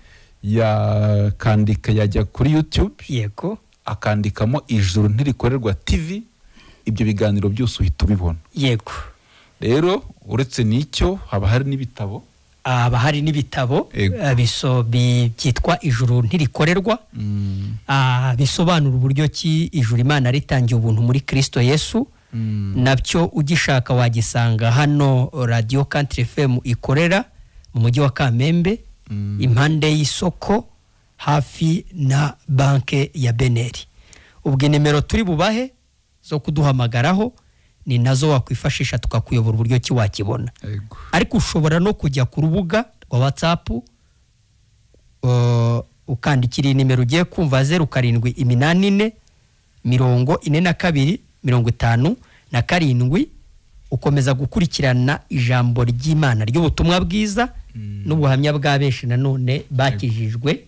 Yakandika, yajya kuri YouTube. Yego. Akandikamo Ijuru Ntirikorerwa TV, ibyo biganiro byose uhita ubibona. Yego. Rero uretse n'icyo haba hari n'ibitabo. Haba hari n'ibitabo byitwa Ijuru Ntirikorerwa. Bisobanura uburyo ki ijuru Imana ritangiye ubuntu muri Kristo Yesu. Nabyo ugishaka wagisanga hano Radio Country FM ikorera mu mujyi wa Kamembe, impande y'isoko hafi na banke ya Beneri. Ubwo nimero turi bubahe zo kuduhamagaraho ni nazo wakwifashisha tukakuyobora uburyo ki wakibona. Ariko ushobora no kujya ku rubuga rwa WhatsApp, ukandikira nimero ugiye kumva 0784 42 57, ukomeza gukurikirana ijambo ry'Imana ry'ubutumwa bwiza n'ubuhamya bwa benshi nanone bakijijwe,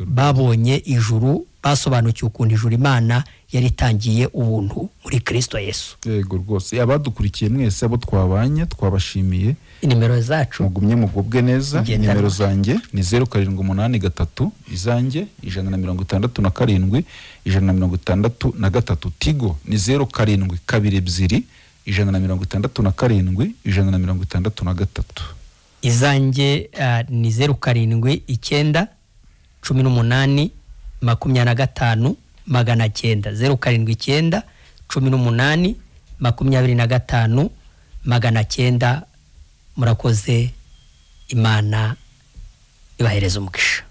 babonye ijuru, basobanukiye ukuntu ijuru Imana yaritangiye ubuntu muri Kristo Yesu. Yego rwose, abadukurikiye mwese abo twabanye twabashimiye. Nimero zacu mugumye mugubwe neza. Nimero zanjye ni 0783, izanjye 167 163, Tigo ni 0722 167 163. Izanjye ni 07 9 18 25 900, 07 18 25 900. Murakoze, Imana ibahereza umugisha.